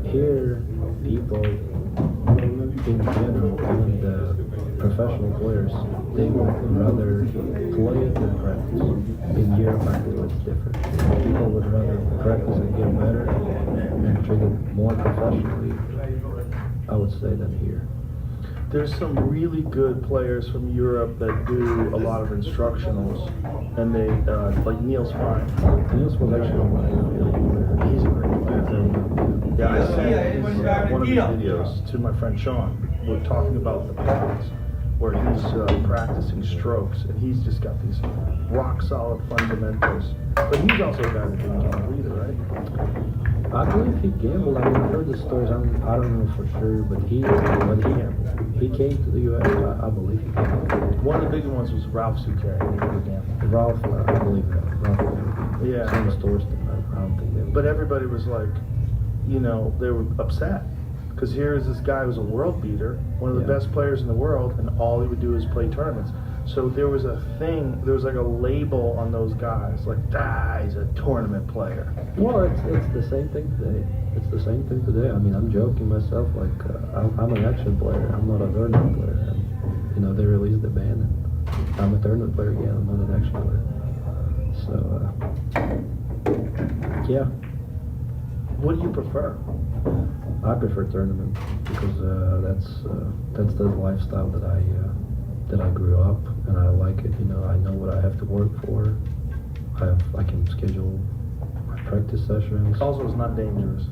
Here, people in general, even the professional players, they would rather play than practice. In Europe, I feel it's different. People would rather practice and get better and treat it more professionally, I would say, than here. There's some really good players from Europe that do a lot of instructionals, and they, like Niels Fine. Niels was actually on my field. He's a great player. Yeah, I sent one of his videos to my friend Sean. We're talking about the pods, where he's practicing strokes, and he's just got these rock solid fundamentals. But he's also a guy that didn't gamble either, right? I believe he gambled. I mean, I heard the stories. I don't know for sure, but he came to the U.S. I believe he gambled. One of the big ones was Ralph Sucari. He never gambled. Ralph, I believe that. Ralph, yeah. Some stores, I don't think they. But everybody was like, you know, they were upset. Because here is this guy who's a world beater, one of the best players in the world, and all he would do is play tournaments. So there was a thing, there was like a label on those guys, like, he's a tournament player. Well, it's the same thing today. It's the same thing today. I mean, I'm joking myself, like, I'm an action player, I'm not a tournament player. And, you know, they released the ban, and I'm a tournament player again, I'm not an action player. So, yeah. What do you prefer? I prefer tournament because that's the lifestyle that I grew up, and I like it. You know, I know what I have to work for. I can schedule my practice sessions. Also, it's not dangerous.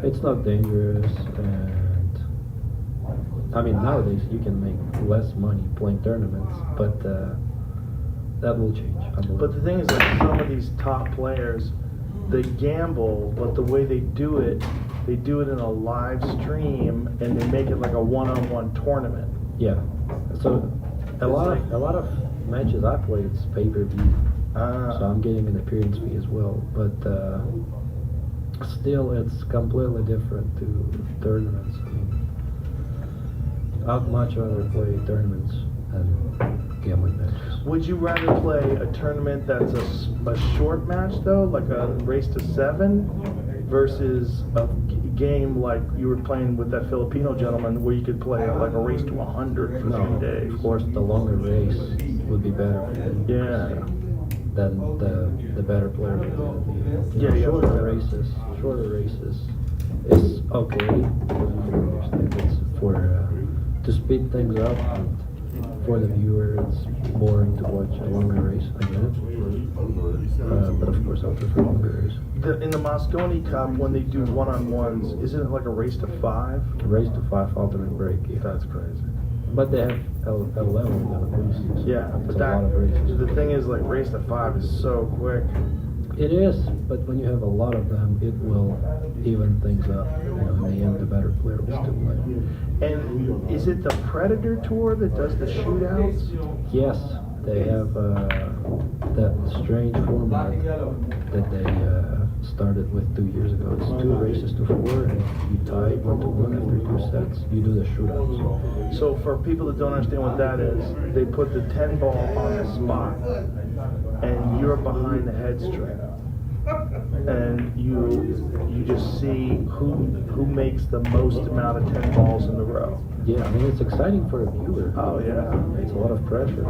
It's not dangerous, and I mean, nowadays you can make less money playing tournaments, but that will change, I believe. But the thing is that some of these top players, they gamble, but the way they do it in a live stream, and they make it like a one-on-one tournament. Yeah. So a lot of matches I play, it's pay-per-view. So I'm getting an appearance fee as well. But still, it's completely different to tournaments. I mean, I'd much rather play tournaments than gambling matches. Would you rather play a tournament that's a short match, though, like a race to 7, versus a game like you were playing with that Filipino gentleman, where you could play like a race to 100 for 3 days? Of course, the longer race would be better for me. Yeah. Than the better player would be. Shorter races is okay, because you can understand it's for to speed things up, and for the viewer it's boring to watch a longer race. I get it. But of course I prefer longer race. In the Moscone Cup, when they do one-on-ones, isn't it like a race to 5? Race to 5 alternate break, yeah. That's crazy. But they have 11 of them at least. Yeah, it's but a lot of races. the thing is, like, race to 5 is so quick. It is, but when you have a lot of them, it will even things up. You know, in the end, the better player will still win. And is it the Predator Tour that does the shootouts? Yes, they have that strange format that they started with 2 years ago. It's 2 races to 4, and you tie 1-1 after 2 sets. You do the shootouts. So for people that don't understand what that is, they put the 10 ball on the spot, and you're behind the head string, and you just see who makes the most amount of 10 balls in the row. Yeah, I mean, it's exciting for the viewer. Oh yeah, It's a lot of pressure.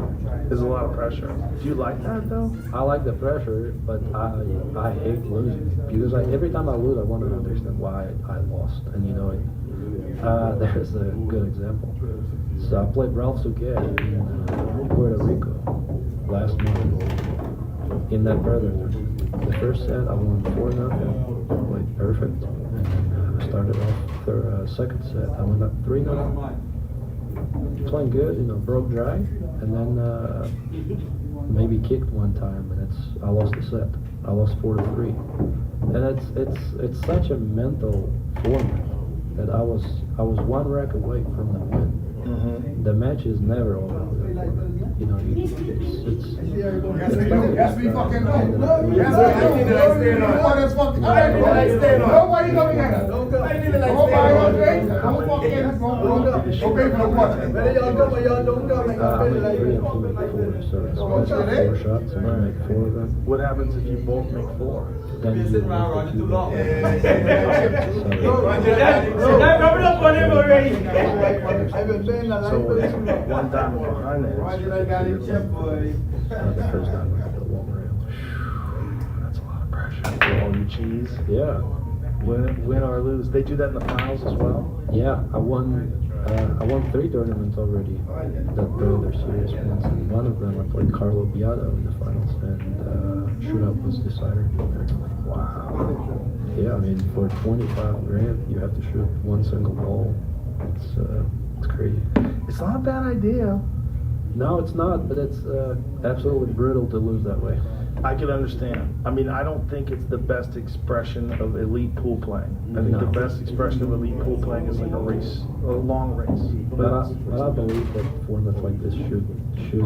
there's a lot of pressure. Do you like that though? I like the pressure, but I hate losing because every time I lose, I want to understand why I lost. And you know, there's a good example. So I played Ralph Souquet in Puerto Rico last month in that predator. The first set I won 4-0, played perfect, and then started off the second set. I went up 3-0. Playing good, you know, broke dry, and then maybe kicked one time, and I lost the set. I lost 4-3, and it's such a mental format that I was 1 rack away from the win. Mm-hmm. The match is never over. You know, it's Yes, we fucking know. Yes, Nobody coming at us. Nobody okay? I'm fucking okay for the what? I make 3 and he make 4, so it's 4 shots and I make 4 of them. What happens if you both make 4? Then you make the 2 So it's 1 diamond behind the head string. the first time I got the long rail. That's a lot of pressure. For all your cheese. Yeah, Win or lose. They do that in the finals as well. yeah. I won 3 tournaments already. That they're serious ones, and one of them I played Carlo Biado in the finals, and shootout was decided. Wow. Yeah, I mean for 25 grand, you have to shoot 1 single ball. It's crazy. It's not a bad idea. No, it's not, but it's absolutely brutal to lose that way. I can understand. I mean, I don't think it's the best expression of elite pool playing. I think the No. best expression of elite pool playing is like a race, a long race. But I believe that formats like this should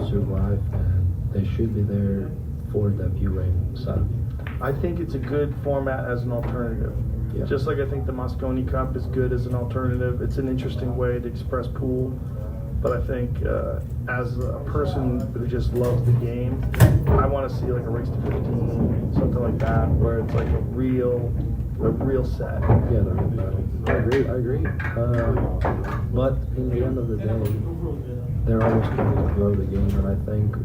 survive, and they should be there for the viewing side. I think it's a good format as an alternative. Yeah. Just like I think the Mosconi Cup is good as an alternative. It's an interesting way to express pool. But I think as a person who just loves the game, I want to see like a race to 15, something like that, where it's like a real set. Yeah, the real battle. I agree. But in the end of the day, they're always trying to grow the game, and I think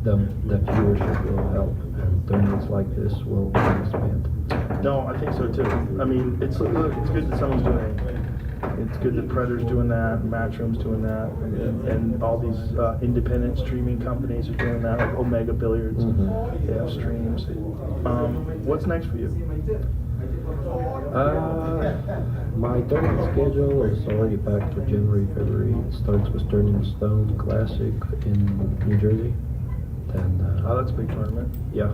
the viewership will help, and tournaments like this will expand. No, I think so too. I mean, it's good that someone's doing it. It's good that Predator's doing that, Matchroom's doing that, and all these independent streaming companies are doing that, like Omega Billiards. Mhm. They have streams. What's next for you? My tournament schedule is already packed for January, February. It starts with Turning Stone Classic in New Jersey. Then, Oh, that's a big tournament. yeah,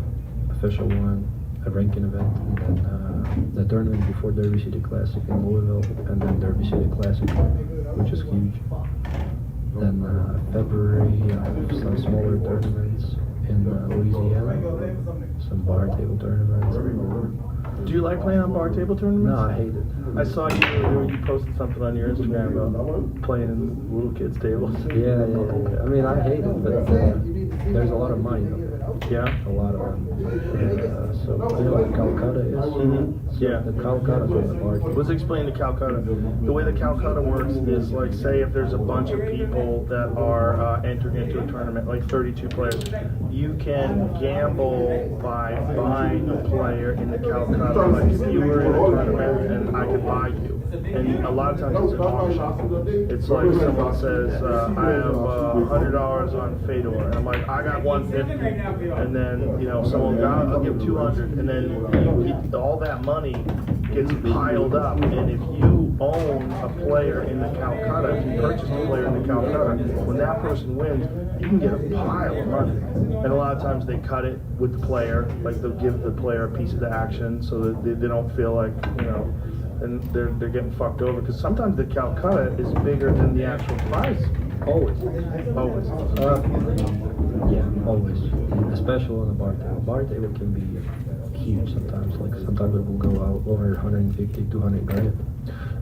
official one, a ranking event, and then the tournament before Derby City Classic in Louisville, and then Derby City Classic, which is huge. Then February, I have some smaller tournaments in Louisiana, some bar table tournaments. Do you like playing on bar table tournaments? No, I hate it. I saw you posted something on your Instagram about playing in little kids' tables. Yeah. I mean, I hate it, but there's a lot of money though. Yeah? A lot of them. So, you know what Calcutta is? Mhm. Yeah. The Calcutta's on the bar. Let's explain the Calcutta. The way the Calcutta works is like, say if there's a bunch of people that are entered into a tournament, like 32 players, you can gamble by buying a player in the Calcutta. Like if you were in a tournament and I could buy you. And a lot of times it's an auction. It's like someone says, I have $100 on Fedor. And I'm like, I got 150. And then, you know, someone got, I'll give 200. And then all that money gets piled up. And if you own a player in the Calcutta, if you purchase a player in the Calcutta, when that person wins, you can get a pile of money. And a lot of times they cut it with the player. Like they'll give the player a piece of the action so that they don't feel like, you know, and they're getting fucked over, because sometimes the Calcutta is bigger than the actual prize. Always. Always. Yeah, always. Especially on the bar table. Bar table can be huge sometimes. Like sometimes it will go out over 150, 200 grand.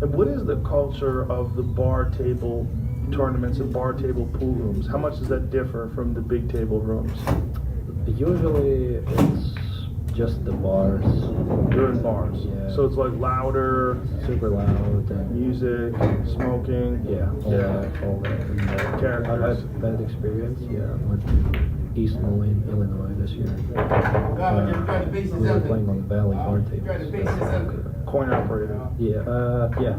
And what is the culture of the bar table tournaments and bar table pool rooms? How much does that differ from the big table rooms? Usually it's just the bars. You're in bars. Yeah. So it's like louder, Super loud and music, smoking. yeah, all that. And, Characters. I've had bad experience. Yeah, I went to East Moline, Illinois this year. We were playing on the Valley bar tables. Coin operated. Yeah, yeah.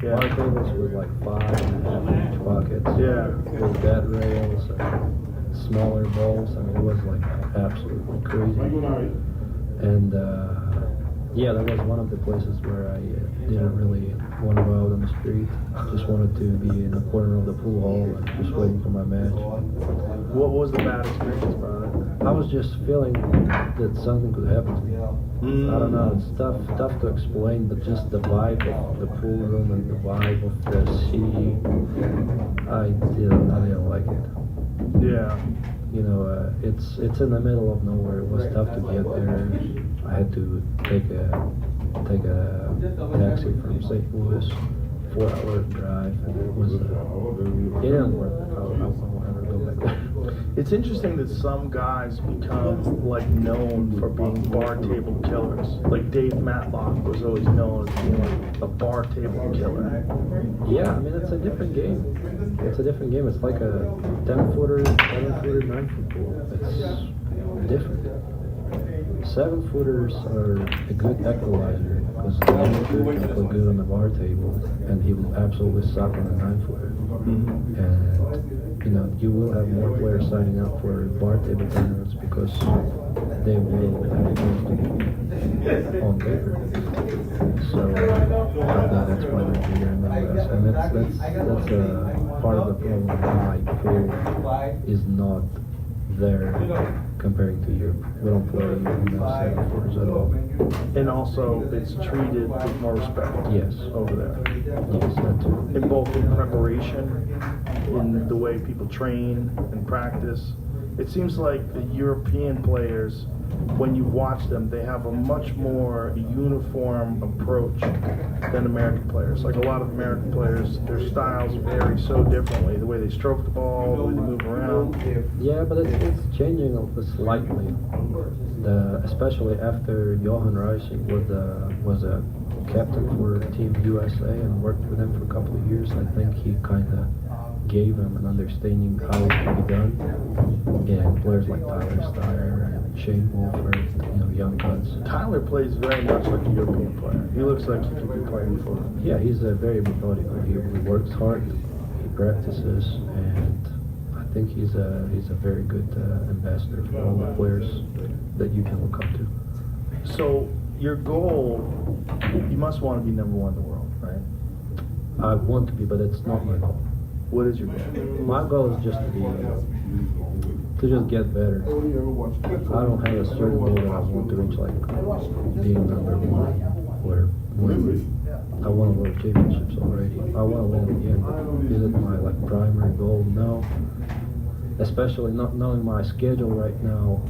Yeah. Bar tables with like 5.5 inch pockets. Yeah. With bed rails and smaller balls. I mean, it was like absolutely crazy. And yeah, that was one of the places where I didn't really want to go out on the street. Just wanted to be in a corner of the pool hall and just waiting for my match. What was the bad experience about it? I was just feeling that something could happen to me. I don't know, it's tough to explain, but just the vibe of the pool room and the vibe of the sea, I didn't like it. Yeah. You know, it's in the middle of nowhere. It was tough to get there. I had to take a taxi from St. Louis, 4-hour drive, and it was it didn't work. I won't ever go back there. It's interesting that some guys become like known for being bar table killers. Like Dave Matlock was always known as being a bar table killer. Yeah, I mean it's a different game. It's a different game. It's like a 10-footer, 7-footer, 9-foot pool. It's different. 7-footers are a good equalizer because the 9-footer can play good on the bar table, and he will absolutely suck on the 9-footer. And you know, you will have more players signing up for bar table tournaments because they will have a chance to be on paper. So I think that's why they're bigger in the US, and that's a part of the problem why pool is not there comparing to Europe. We don't play 7-footers at all. And also, it's treated with more respect. Yes. Over there. Yes, that too. In both in preparation, in the way people train and practice. It seems like the European players, when you watch them, they have a much more uniform approach than American players. Like a lot of American players, their styles vary so differently. The way they stroke the ball, the way they move around. Yeah, but it's changing slightly. Especially after Johan Reising was a captain for Team USA and worked with them for a couple of years. I think he kind of gave him an understanding how it can be done. And players like Tyler Steyer and Shane Wolford, young guns. Tyler plays very much like a European player. He looks like he could be playing for them. Yeah, he's a very methodical. He works hard, he practices, and I think he's a very good ambassador for all the players that you can look up to. So your goal, you must want to be number one in the world, right? I want to be, but it's not my goal. What is your goal? My goal is just to just get better. I don't have a certain goal that I want to reach, like being number one or winning. I want to win championships already. I want to win again. Is it my primary goal? No. Especially not knowing my schedule right now.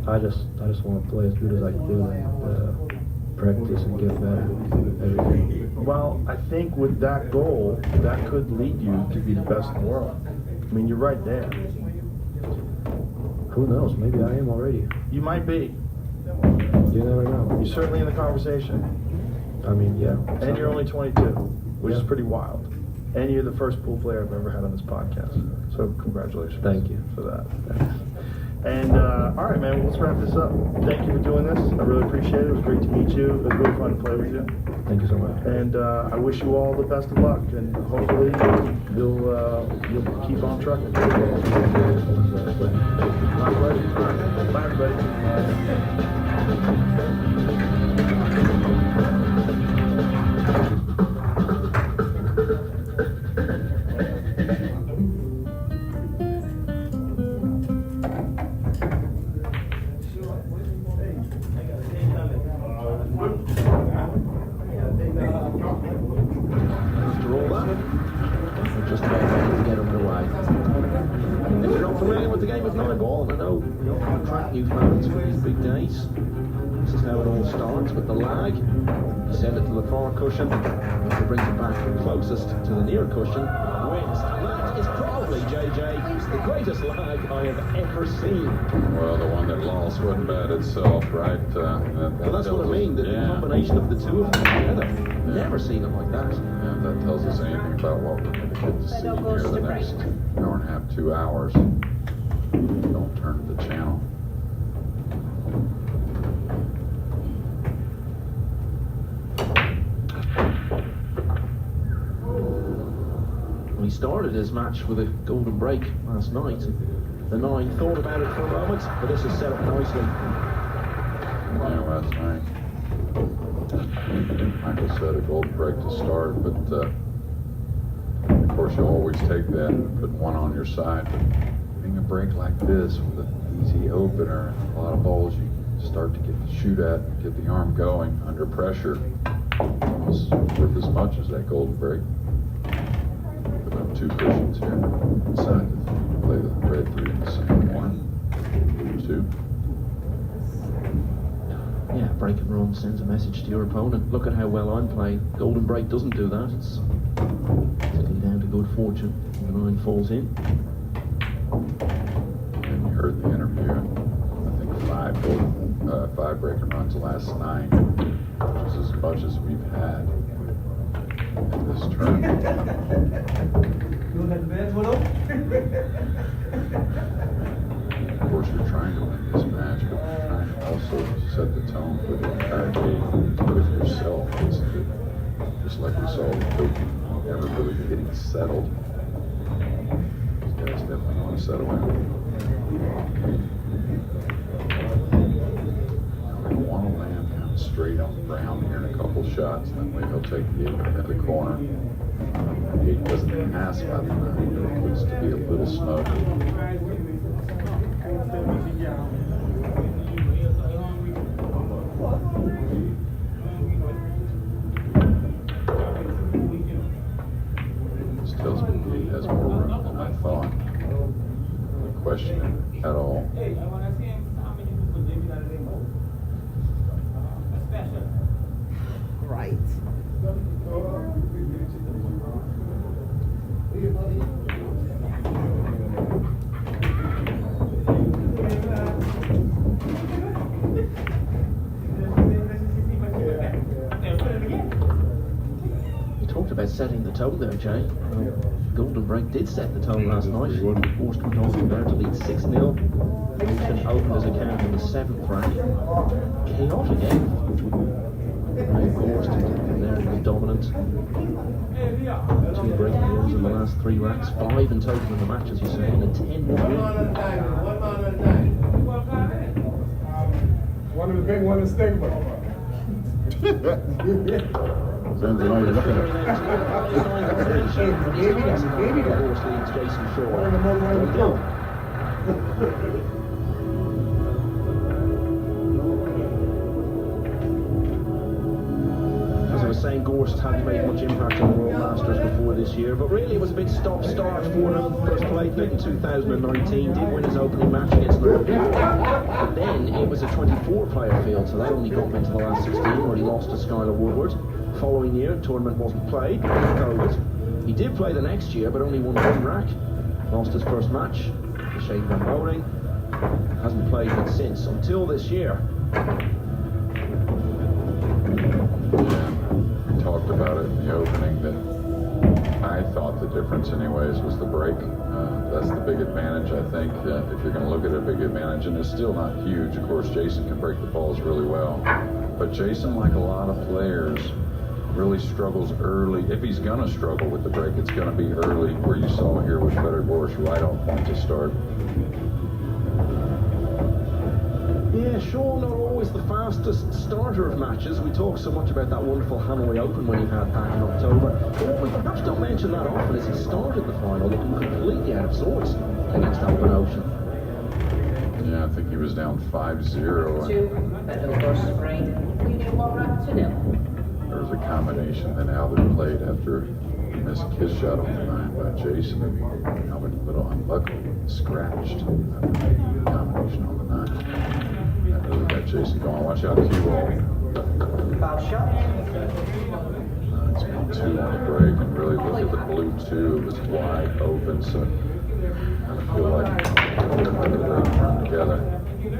I just want to play as good as I can and practice and get better every day. Well, I think with that goal, that could lead you to be the best in the world. I mean, you're right there. Who knows? Maybe I am already. You might be. You never know. You're certainly in the conversation. I mean, yeah. And you're only 22, which is Yeah. pretty wild. And you're the first pool player I've ever had on this podcast. So congratulations. Thank you. For that. Thanks. And all right, man, let's wrap this up. Thank you for doing this. I really appreciate it. It was great to meet you. It was really fun to play with you. Thank you so much. And I wish you all the best of luck. And hopefully you'll keep on trucking. My pleasure. All right. Bye, everybody. Just trying to get them to wide. If you're not familiar with the game of nine ball, I know contract new fans for these big days. how it all starts with the lag. You send it to the far cushion, whoever brings it back closest to the near cushion wins. And that is probably, JJ, the greatest lag I have ever seen. Well, the one that lost wasn't bad itself, right? Well, that's what I mean, the yeah. combination of the two of them together. Never seen it like that. Yeah, if that tells us anything about what we're going to get to see here the next hour and a half, 2 hours. Don't turn the channel. He started his match with a golden break last night. The 9 thought about it for a moment, but this is set up nicely. Yeah, last night. Michael said a golden break to start, but of course you always take that and put one on your side. But being a break like this with an easy opener, a lot of balls you start to shoot at, get the arm going under pressure. Almost worth as much as that golden break. Put up 2 cushions here. Inside to play the red 3 in the same 1, 2. Yeah, break and run sends a message to your opponent. Look at how well I'm playing. Golden break doesn't do that. It's sitting down to good fortune. The 9 falls in. And you heard the interview. I think 5 break and runs the last 9, which is as much as we've had in this tournament. Of course, you're trying to win this match, but you're trying to also set the tone for the entire game with yourself. It's just like we saw with Kobe, never really getting settled. These guys definitely want to settle in. They want to land kind of straight on the ground here in a couple shots, and then he'll take the 8 into the corner. The 8 doesn't pass by the 9, but it looks to be a little snug. This tells me he has more room than I thought. No question at all. Right. You talked about setting the tone there, Jay. Golden break did set the tone last night. Forced Control there to lead 6-0. Houston opened his account in the 7th round. Chaotic end. Forced from there to be dominant. 2 breaking balls in the last 3 racks. 5 in total in the match, as you say, and a 10-1 One of the big, one is stigma. Sounds like you're looking at Jason Shaw. As I was saying, Gorst hadn't made much impact on the World Masters before this year, but really it was a bit stop-start for him. First played it in 2019, did win his opening match against Liverpool, but then it was a 24-player field, so that only got him into the last 16, where he lost to Skylar Woodward. Following year, the tournament wasn't played, COVID. He did play the next year, but only won 1 rack. Lost his first match to Shane Van Boning. Hasn't played it since, until this year. We talked about it in the opening that I thought the difference anyways was the break. That's the big advantage, I think, if you're going to look at a big advantage, and it's still not huge. Of course, Jason can break the balls really well, but Jason, like a lot of players, really struggles early. If he's going to struggle with the break, it's going to be early, where you saw here with Frederick Borsch right on point to start. Yeah, Sean, not always the fastest starter of matches. We talk so much about that wonderful Hanoi Open when he had back in October. But what we perhaps don't mention that often is he started the final looking completely out of sorts against Alban Ocean. Yeah, I think he was down 5-0. There was a combination that Alban played after he missed a kiss shot on the 9 by Jason. Alban a little unlucky, scratched. Combination on the 9. That really got Jason going. Watch out, cue ball. It's been 2 on the break, and really look at the blue 2. It was wide open, so I feel like they run together.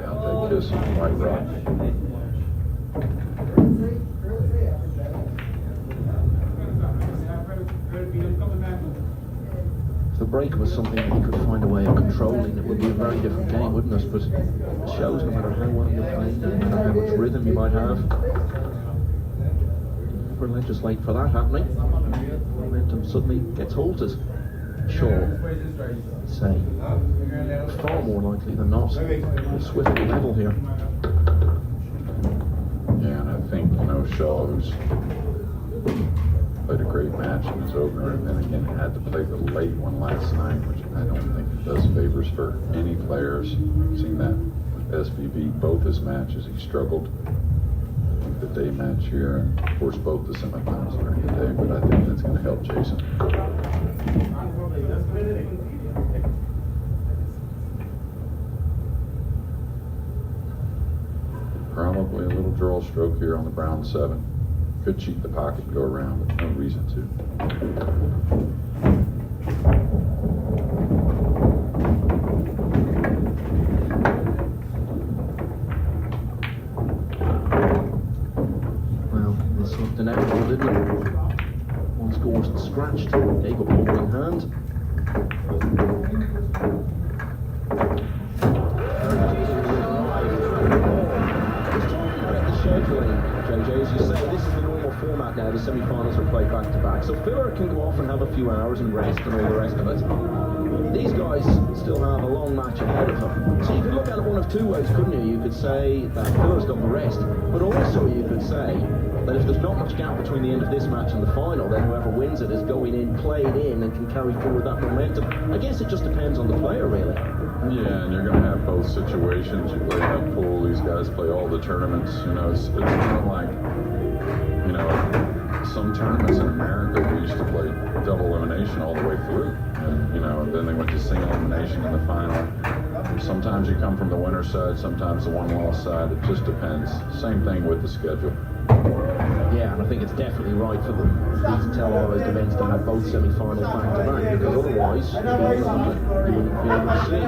Out they kiss on White Rock. If the break was something that you could find a way of controlling, it would be a very different game, wouldn't it? But it shows no matter how well you're playing, no matter how much rhythm you might have, you never legislate for that happening. Momentum suddenly gets halted. Sure, say, far more likely than not, Swift will level here. Yeah, and I think, Shaw, who's played a great match in his opener, and then again had to play the late one last night, which I don't think does favors for any players. Seen that with SVB, both his matches, he struggled. I think the day match here, and of course both the semifinals during the day, but I think that's going to help Jason. Probably a little draw stroke here on the brown 7. Could cheat the pocket and go around, but no reason to. Well, this looked inevitable, didn't it? One scored and scratched, gave up ball in hand. JJ, as you say, this is the normal format now. The semi-finals are played back to back, so filler can go off and have a few hours and rest and all the rest of it. These guys still have a long match ahead of them. So you could look at it one of 2 ways, couldn't you? You could say that filler's got the rest, but also you could say that if there's not much gap between the end of this match and the final, then whoever wins it is going in, played in, and can carry forward that momentum. I guess it just depends on the player, really. Yeah, and you're going to have both situations. You play that pool, these guys play all the tournaments. It's kind of like, some tournaments in America, we used to play double elimination all the way through. And, then they went to single elimination in the final. Sometimes you come from the winner's side, sometimes the one-loss side. It just depends. Same thing with the schedule. Yeah, and I think it's definitely right for these televised events to have both semi-finals back-to-back, because otherwise you wouldn't be able to see.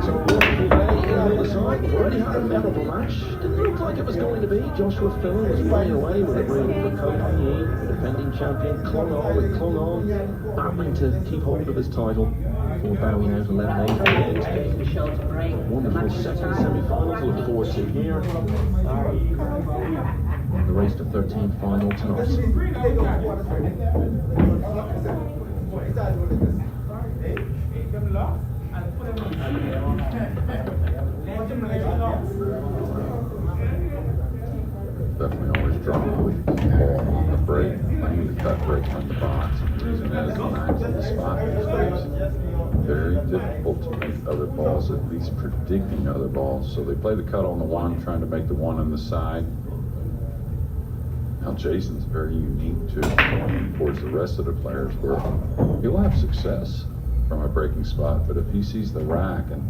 So, wonderful day in the other side. We've already had a memorable match. Didn't look like it was going to be. Joshua Filler was playing away with a real company. The defending champion clung on, battling to keep hold of his title before bowing out 11-8 in the end. Wonderful second semi-final to look forward to here. The race to 13 final tonight. Definitely always drama with the ball on the break, playing the cut break from the box, and using that as the knives on the spot these days. Very difficult to make other balls, at least predicting other balls. So they play the cut on the 1, trying to make the 1 on the side. Now Jason's very unique too towards the rest of the players, where he'll have success from a breaking spot, but if he sees the rack, and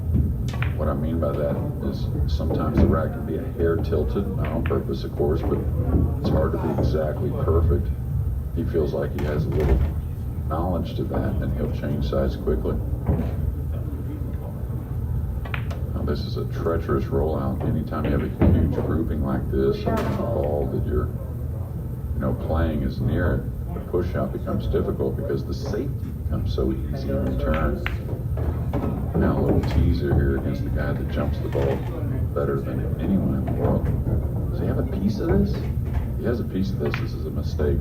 what I mean by that is sometimes the rack can be a hair tilted, not on purpose of course, but it's hard to be exactly perfect. He feels like he has a little knowledge to that, and he'll change sides quickly. Now this is a treacherous rollout. Anytime you have a huge grouping like this, and the ball that you're playing is near it, the push out becomes difficult because the safety becomes so easy in return. Now a little teaser here against the guy that jumps the ball better than anyone in the world. Does he have a piece of this? He has a piece of this. This is a mistake.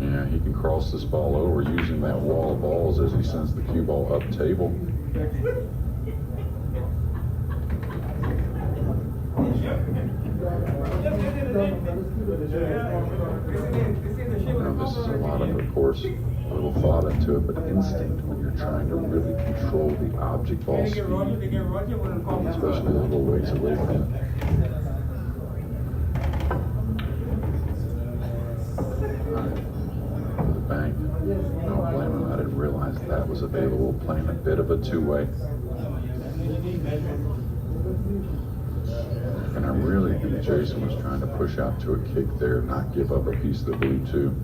Yeah, he can cross this ball over using that wall of balls as he sends the cue ball up table. Now this is a lot of course, a little thought into it, but instinct when you're trying to really control the object ball speed, especially a little ways away from it. The bank, don't blame him, I didn't realize that was available, playing a bit of a 2-way. And I really think Jason was trying to push out to a kick there, not give up a piece of the blue too.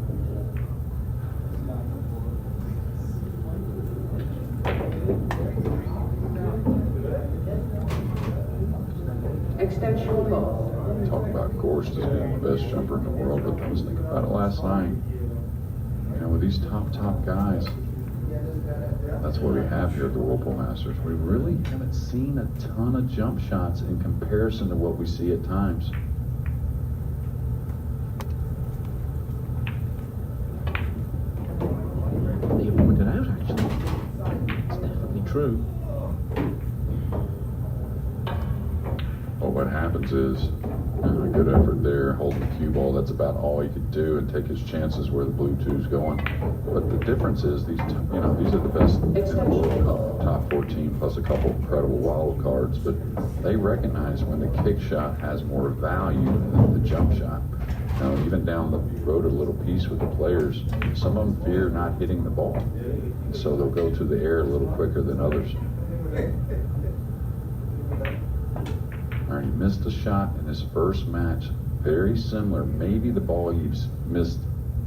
Extension ball. Talk about Gorst as being the best jumper in the world, but I was thinking about it last night. You know, with these top guys, that's what we have here at the Whirlpool Masters. We really haven't seen a ton of jump shots in comparison to what we see at times. That you pointed out, actually. It's definitely true. Well, what happens is, a good effort there, holding the cue ball, that's about all he could do, and take his chances where the blue two's going. But the difference is, these are the best in the world, top 14, plus a couple incredible wild cards, but they recognize when the kick shot has more value than the jump shot. Now, even down the road a little piece with the players, some of them fear not hitting the ball, so they'll go to the air a little quicker than others. All right, he missed a shot in his first match, very similar. Maybe the ball he's missed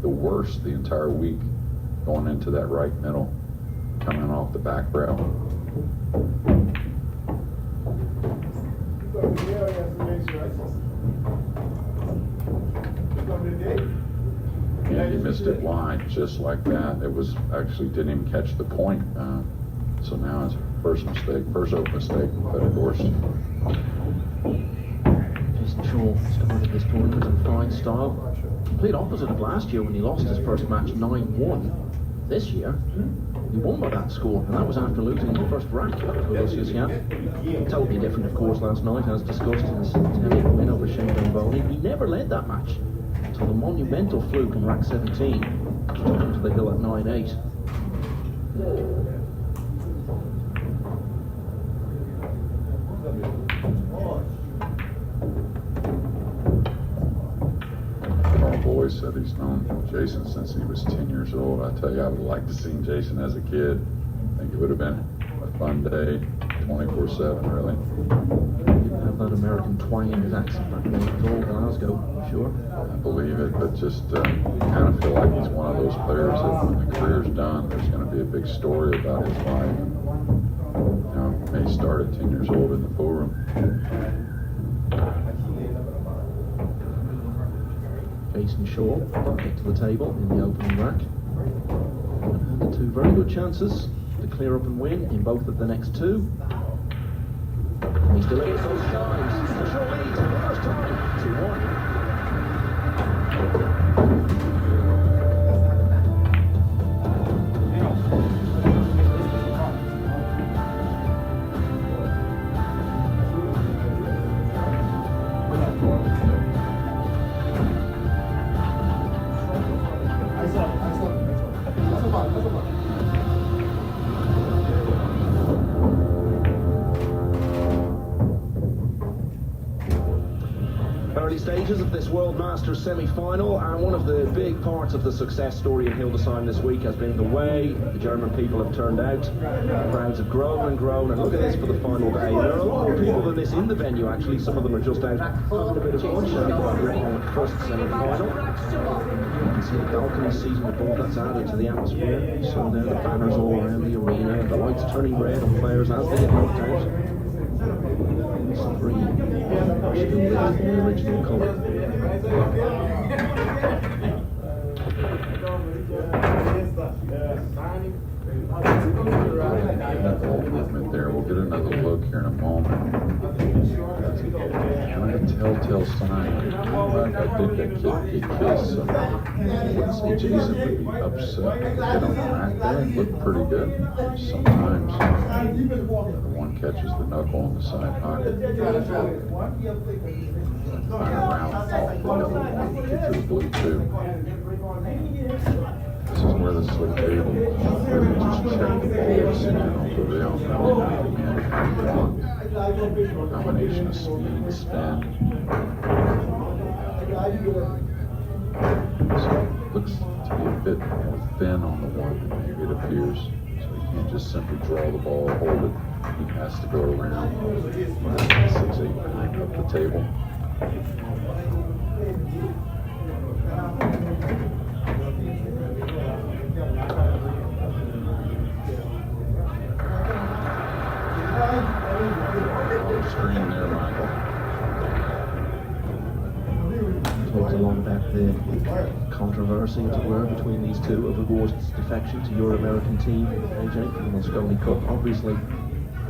the worst the entire week, going into that right middle, coming off the back rail. And he missed it wide, just like that. It was actually didn't even catch the point. So now it's first open mistake, but of course. Jason Shaw started this tournament in fine style. Complete opposite of last year when he lost his first match 9-1. This year, he won by that score, and that was after losing the first rack to Lucius Yap. Totally different, of course, last night, as discussed in his 10th win over Shane Boney. He never led that match until the monumental fluke in rack 17 took him to the hill at 9-8. TALLBOY said he's known Jason since he was 10 years old. I tell you, I would like to see Jason as a kid. I think it would have been a fun day, 24/7, really. Didn't have that American twang in his accent back then. It was all Glasgow, sure. I believe it, but just kind of feel like he's one of those players that when the career's done, there's going to be a big story about his life. You know, may start at 10 years old in the pool room. Jason Shaw didn't get to the table in the opening rack. And the two very good chances to clear up and win in both of the next two. And he's delivered both times. The Shaw leads for the first time, 2-1. Early stages of this World Masters semi-final, and one of the big parts of the success story in Hildesheim this week has been the way the German people have turned out. The crowds have grown and grown, and look at this for the final day. There are a lot more people than this in the venue, actually. Some of them are just out having a bit of fun, showing on the first semi-final. You can see the balcony season above, that's added to the atmosphere. So there, the banners all around the arena, and the lights turning red on players as they get knocked out. It's green, still lit in the original colour. Movement there. We'll get another look here in a moment. Kind of a telltale sign. Like I did that kid get kissed, so I wouldn't say Jason would be upset to get on the rack there. It looked pretty good. Sometimes the one catches the knuckle on the side pocket. Find around the other one, get to the blue too. This is where the slick table, where they just check the balls in, although they all know combination of speed and spin. So it looks to be a bit more thin on the one than maybe it appears. So you can't just simply draw the ball, hold it, he has to go around 6, 8, 9 up the table. On the screen there, Michael. Talked a lot about the controversy, as it were, between these two over Gorst's defection to your American team, AJ, for the Mosconi Cup. Obviously,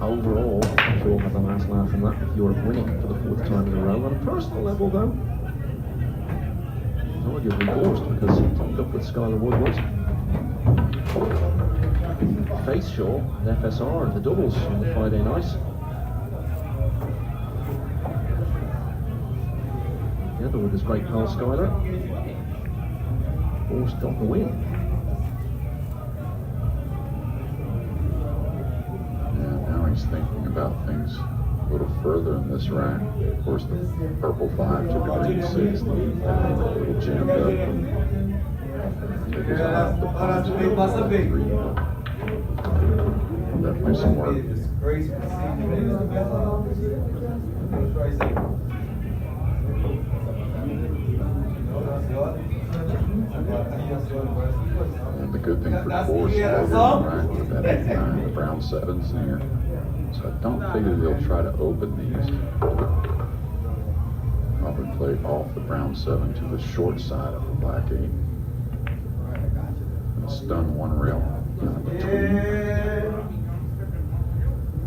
overall, I'm sure we'll have the last laugh from that, with Europe winning for the 4th time in a row. On a personal level, though, arguably Gorst, because he teamed up with Skylar Woodward. Face Shaw and FSR in the doubles on the Friday night. Together with his great pal Skylar, Gorst got the win. Yeah, now he's thinking about things a little further in this rack. Of course, the purple 5 to the green 6, the little jammed up. Take his eye off the punch, definitely some work. And the good thing for Gorst is right with that 8-9, the brown 7s here. So I don't figure they'll try to open these. Probably play off the brown 7 to the short side of the black 8. And stun one rail between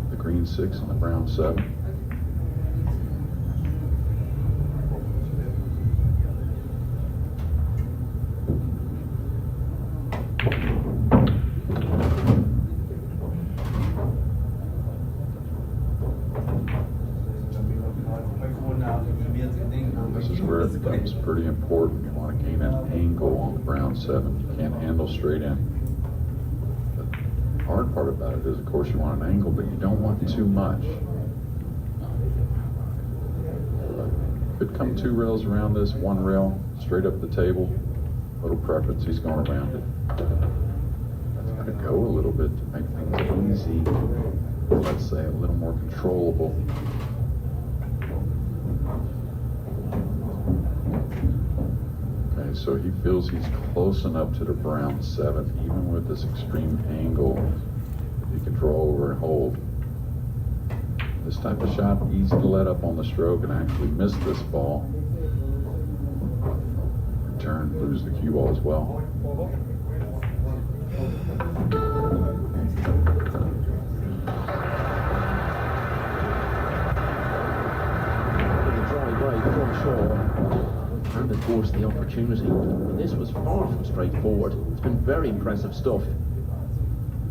the green 6 and the brown 7. This is where it becomes pretty important. You want to gain an angle on the brown 7. You can't handle straight in. The hard part about it is, of course, you want an angle, but you don't want too much. Could come 2 rails around this, 1 rail straight up the table. Little preference, he's going around it. That's got to go a little bit to make things easy. Let's say a little more controllable. So he feels he's close enough to the brown 7, even with this extreme angle, he can draw over and hold. This type of shot, easy to let up on the stroke and actually miss this ball. Return, lose the cue ball as well. And of course the opportunity. This was far from straightforward. It's been very impressive stuff.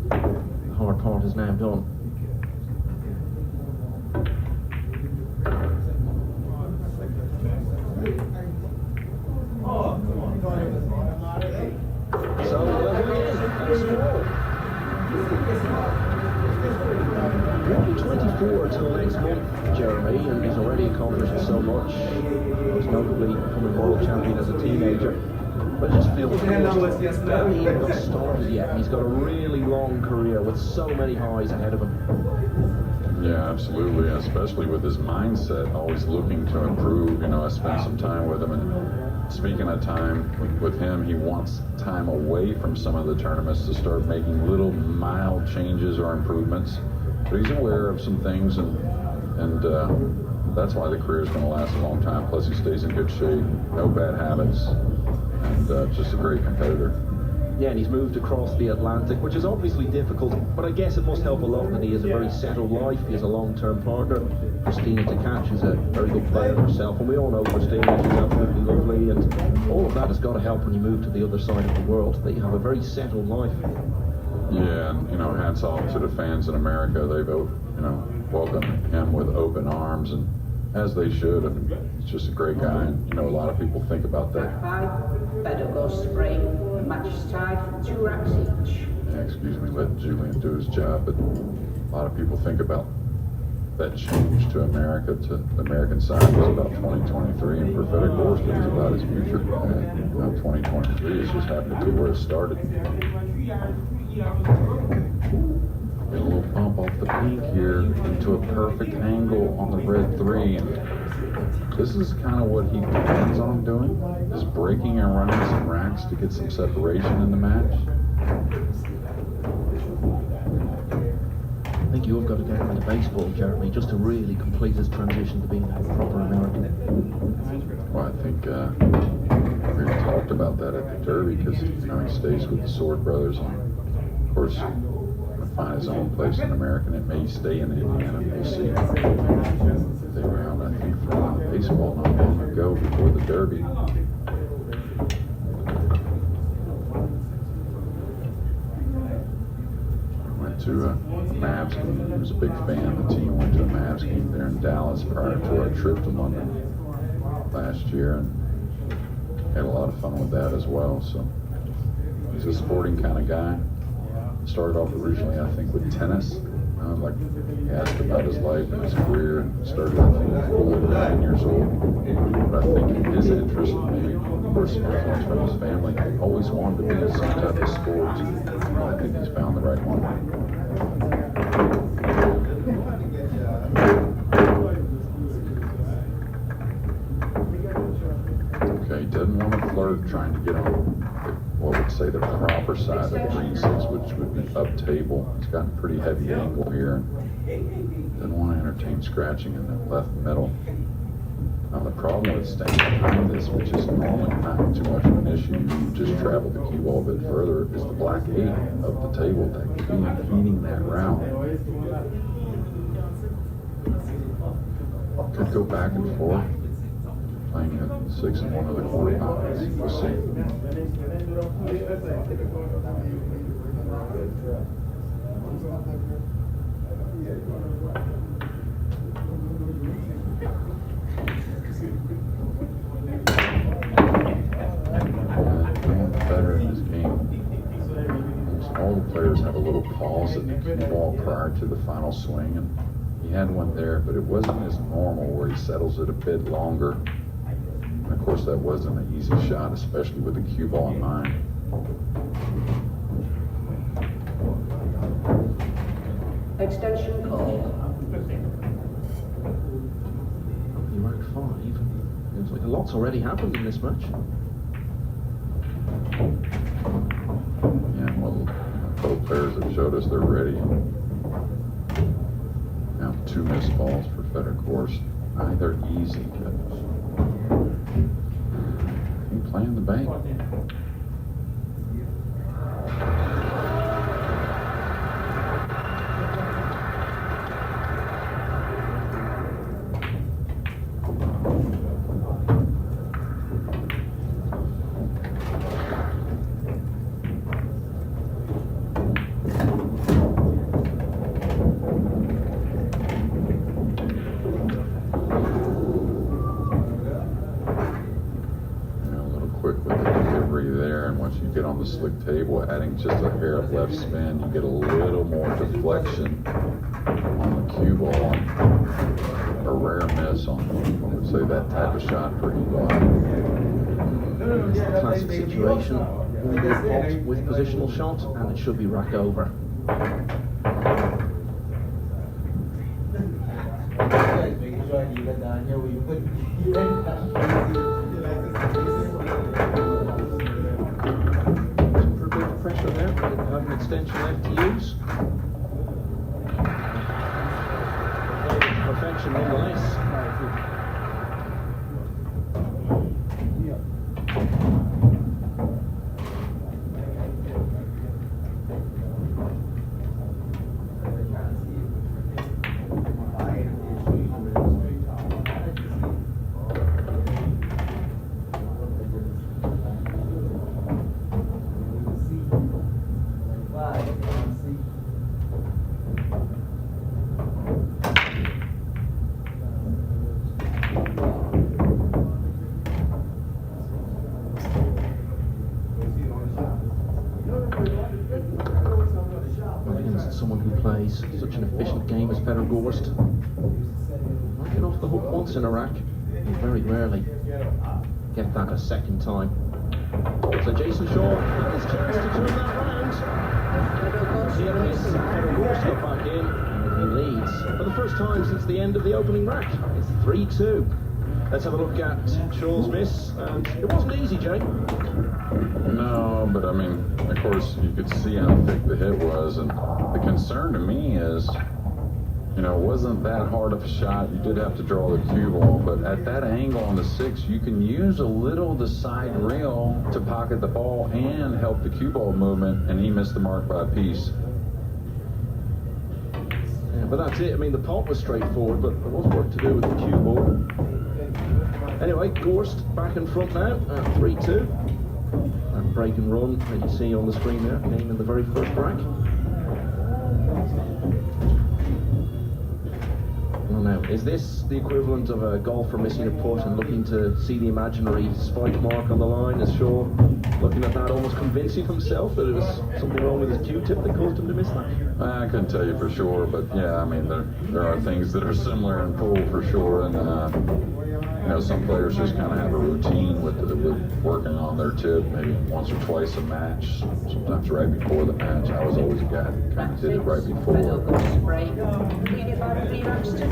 The hard part is now done. So, here he is. That's score. 24 until next month, Jeremy, and he's already accomplished so much. Most notably becoming world champion as a teenager. But it just feels he's barely even got started yet, and he's got a really long career with so many highs ahead of him. Yeah, absolutely, especially with his mindset, always looking to improve. You know, I spent some time with him, and speaking of time with him, he wants time away from some of the tournaments to start making little mild changes or improvements. But he's aware of some things, and that's why the career is going to last a long time. Plus, he stays in good shape, no bad habits, and just a great competitor. Yeah, and he's moved across the Atlantic, which is obviously difficult, but I guess it must help a lot that he has a very settled life. He has a long-term partner, Christina Tkach, who's a very good player herself, and we all know Christina, she's absolutely lovely, and all of that has got to help when you move to the other side of the world, that you have a very settled life. Yeah, and, you know, hats off to the fans in America. They've, welcomed him with open arms, and as they should. I mean, he's just a great guy, and, a lot of people think about that. 5, better go spring, match start, 2 racks each. Yeah, excuse me, let Julian do his job, but a lot of people think about that change to America, to the American side was about 2023, and for Frederick Gorst, it was about his future. And, 2023 is just happened to be where it started. Get a little bump off the pink here into a perfect angle on the red 3. And this is kind of what he plans on doing, is breaking and running some racks to get some separation in the match. I think you've got to get him into baseball, Jeremy, just to really complete his transition to being a proper American. Well, I think we talked about that at the Derby, because he stays with the Sword Brothers, and of course he'll find his own place in American. It may stay in Indiana. We'll see. They were out, I think, throwing baseball not long ago before the Derby. To a Mavs game. He was a big fan. The team went to a Mavs game there in Dallas prior to our trip to London last year, and had a lot of fun with that as well. So he's a sporting kind of guy. Started off originally, I think, with tennis. Like he asked about his life and his career, and started, I think, at 9 years old. But I think his interest, maybe personal influence from his family, always wanted to be in some type of sport. I think he's found the right one. Okay, doesn't want to flirt, trying to get on what would say the proper side of the green 6, which would be up table. He's got a pretty heavy angle here. Doesn't want to entertain scratching in the left middle. Now the problem with staying behind this, which is normally not too much of an issue, you just travel the cue ball a bit further, is the black 8 up the table that could be impeding that round. Could go back and forth, playing at 6 in one of the corner pockets. We'll see. Better in this game. Almost all the players have a little pause at the cue ball prior to the final swing, and he had one there, but it wasn't as normal where he settles it a bit longer. And of course, that wasn't an easy shot, especially with the cue ball in mind. Extension call. You marked 5. Seems like a lot's already happened in this match. Yeah, well, both players have showed us they're ready. Now 2 missed balls for Federer, of course. Neither easy, but he playing the bank. Get on the slick table, adding just a hair of left spin, you get a little more deflection on the cue ball. A rare miss on, I would say, that type of shot for Eagle. It's the classic situation. One good pot with positional shot, and it should be rack over. Pressure there, but didn't have an extension left to use. Perfection nonetheless. Someone who plays such an efficient game as Federer Gorst. Might get off the hook once in a rack, and very rarely get that a second time. So Jason Shaw had his chance to turn that round. The enemies Gorst got back in, and he leads for the first time since the end of the opening rack. It's 3-2. Let's have a look at Shaw's miss, and it wasn't easy, Jay. No, but I mean, of course, you could see how thick the hit was, and the concern to me is, you know, it wasn't that hard of a shot. You did have to draw the cue ball, but at that angle on the 6, you can use a little of the side rail to pocket the ball and help the cue ball movement, and he missed the mark by a piece. Yeah, but that's it. I mean, the pot was straightforward, but there was work to do with the cue ball. Anyway, Gorst back in front now at 3-2. That break and run that you see on the screen there came in the very first rack. Well, now, is this the equivalent of a golfer missing a putt and looking to see the imaginary spike mark on the line? Is Shaw looking at that, almost convincing himself that it was something wrong with his cue tip that caused him to miss that? I couldn't tell you for sure, but yeah, I mean, there are things that are similar in pool for sure, and you know, some players just kind of have a routine with working on their tip, maybe once or twice a match, sometimes right before the match. I was always a guy that kind of did it right before. Gorst break. Lead it by 3 racks to 2. I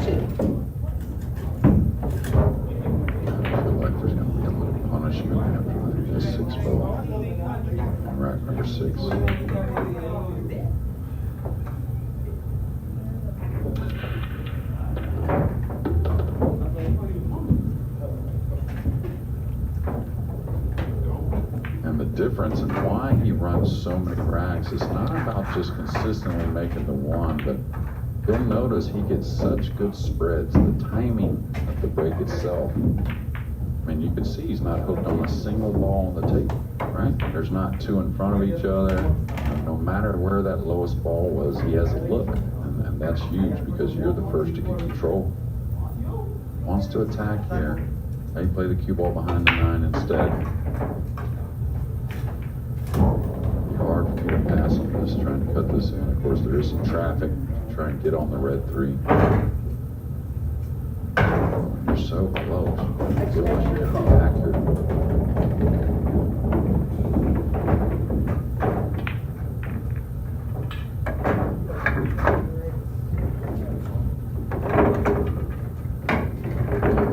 feel like there's going to be a little punishment after the 6 ball. Rack number 6. Difference and why he runs so many racks is not about just consistently making the one, but you'll notice he gets such good spreads. The timing of the break itself, I mean, you can see he's not hooked on a single ball on the table, right? There's not 2 in front of each other. No matter where that lowest ball was, he has a look, and that's huge because you're the first to get control. Wants to attack here. They play the cue ball behind the 9 instead. Hard for me to pass on this, trying to cut this in. Of course, there is some traffic. Try and get on the red 3. You're so close. I feel like you're going to be accurate.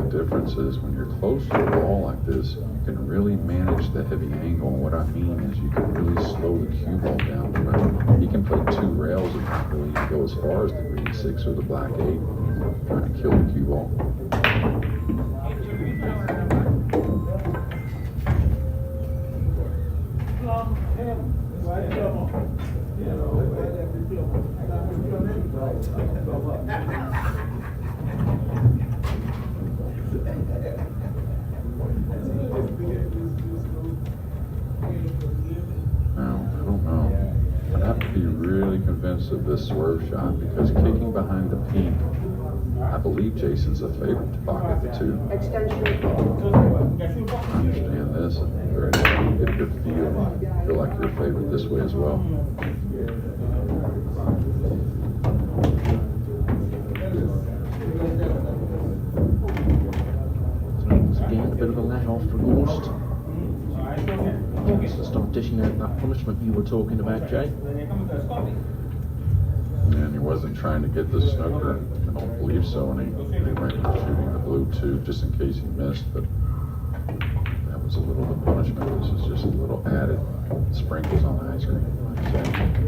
The difference is when you're close to the ball like this, you can really manage the heavy angle. And what I mean is you can really slow the cue ball down to where he can play 2 rails and not really go as far as the green 6 or the black 8, trying to kill the cue ball. Of this swerve shot, because kicking behind the pink, I believe Jason's a favorite to pocket the 2. I understand this, and you get a good feel like you're a favorite this way as well. So again, a bit of a let off for Gorst. Just to start dishing out that punishment you were talking about, Jay. And he wasn't trying to get the snooker. I don't believe so. And he went shooting the blue 2 just in case he missed. But that was a little bit of punishment. This is just a little added sprinkles on the ice cream, like I said.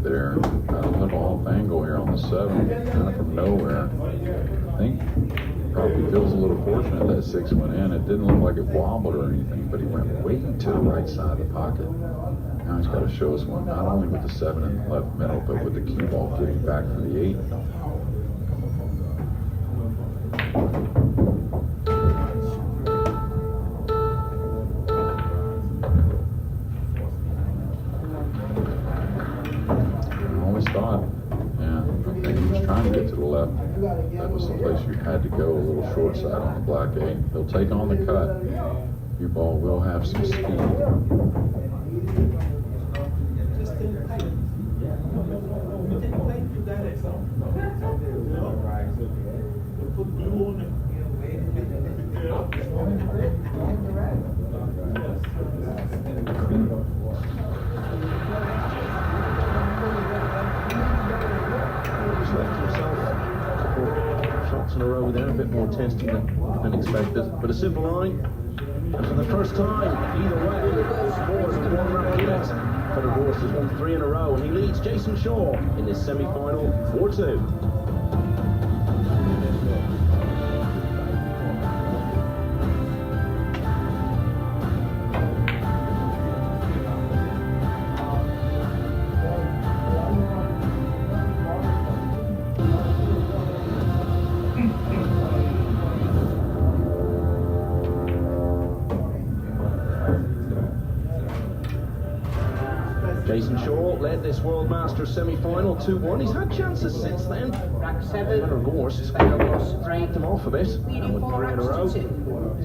there. Got a little off angle here on the 7, kind of from nowhere. I think probably feels a little fortunate that 6 went in. It didn't look like it wobbled or anything, but he went way to the right side of the pocket. Now he's got to show us one, not only with the 7 in the left middle, but with the cue ball getting back for the 8. That was the place you had to go, a little short side on the black 8. He'll take on the cut. Your ball will have some speed. In a row there, a bit more testing than expected, but a simple line, and for the first time, either way, more than one rap yet. Cutter Horse has won 3 in a row, and he leads Jason Shaw in this semi-final 4-2. Jason Shaw led this World Masters semi-final 2-1. He's had chances since then. Rack 7. Cutter Horse knocked him off a bit, and with 3 in a row, it's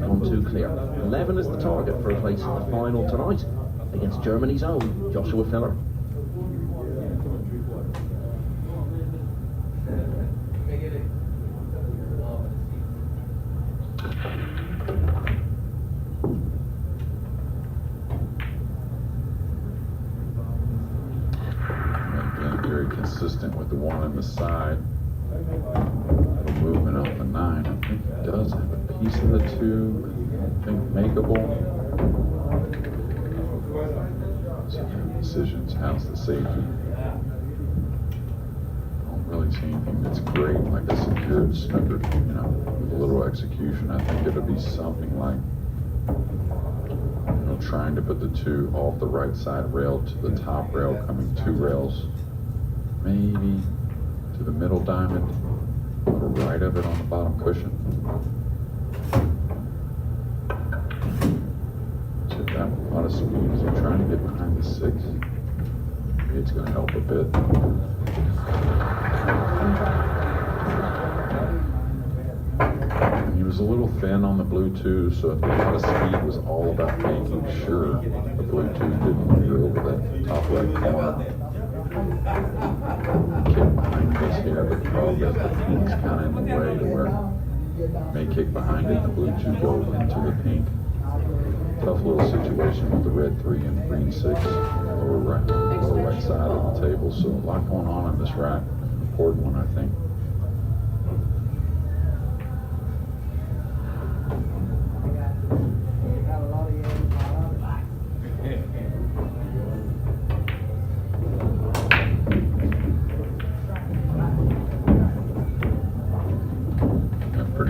gone too clear. 11 is the target for a place in the final tonight against Germany's own Joshua Filler. Consistent with the 1 on the side. Little movement off the 9. I think it does have a piece of the 2. I think makeable. So decisions. How's the safety? Don't really see anything that's great, like a secured snooker. With a little execution. I think it'll be something like trying to put the 2 off the right side rail to the top rail, coming 2 rails. Maybe to the middle diamond, a little right of it on the bottom cushion. So that with a lot of speed as I'm trying to get behind the 6. Maybe it's going to help a bit. And he was a little thin on the blue 2, so a lot of speed was all about making sure the blue 2 didn't wander over that top right corner. Kick behind this here, but the problem is the pink's kind of in the way to where may kick behind it, the blue 2 go into the pink. Tough little situation with the red 3 and green 6, lower right side of the table. So a lot going on in this rack. An important one, I think.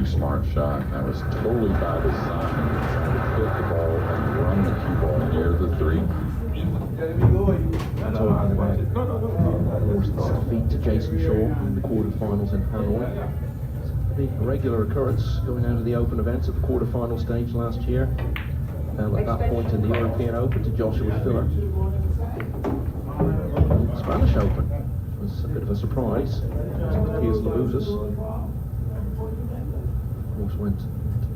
Smart shot. That was totally by design. Trying to hit the ball and run the cue ball near the 3. Horse's defeat to Jason Shaw in the quarterfinals in Hanoi. A regular occurrence going out of the Open events at the quarterfinal stage last year. At that point in the European Open to Joshua Filler. The Spanish Open was a bit of a surprise. Piers Labouzas. Went to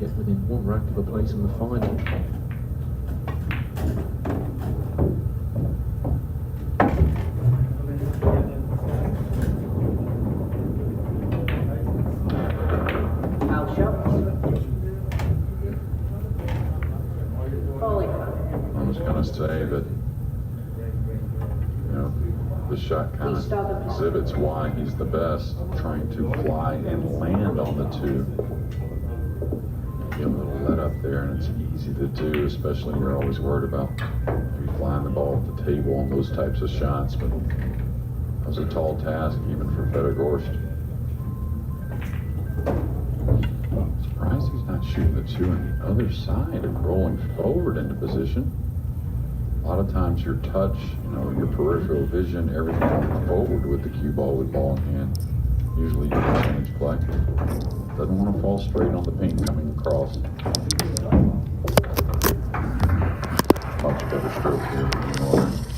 get within 1 rack of a place in the final. Foul shot. Volley. I'm just going to say that, the shot kind of exhibits why he's the best, trying to fly and land on the 2. Get a little let up there, and it's easy to do, especially you're always worried about maybe flying the ball at the table and those types of shots, but was a tall task even for Fedegorst. Surprised he's not shooting the two on the other side and rolling forward into position. A lot of times your touch, your peripheral vision, everything comes forward with the cue ball with ball in hand. Usually your percentage play. Doesn't want to fall straight on the paint coming across. Much better stroke here from Northern.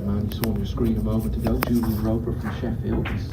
Man, you saw on your screen a moment ago, Julian Roper from Sheffield. He's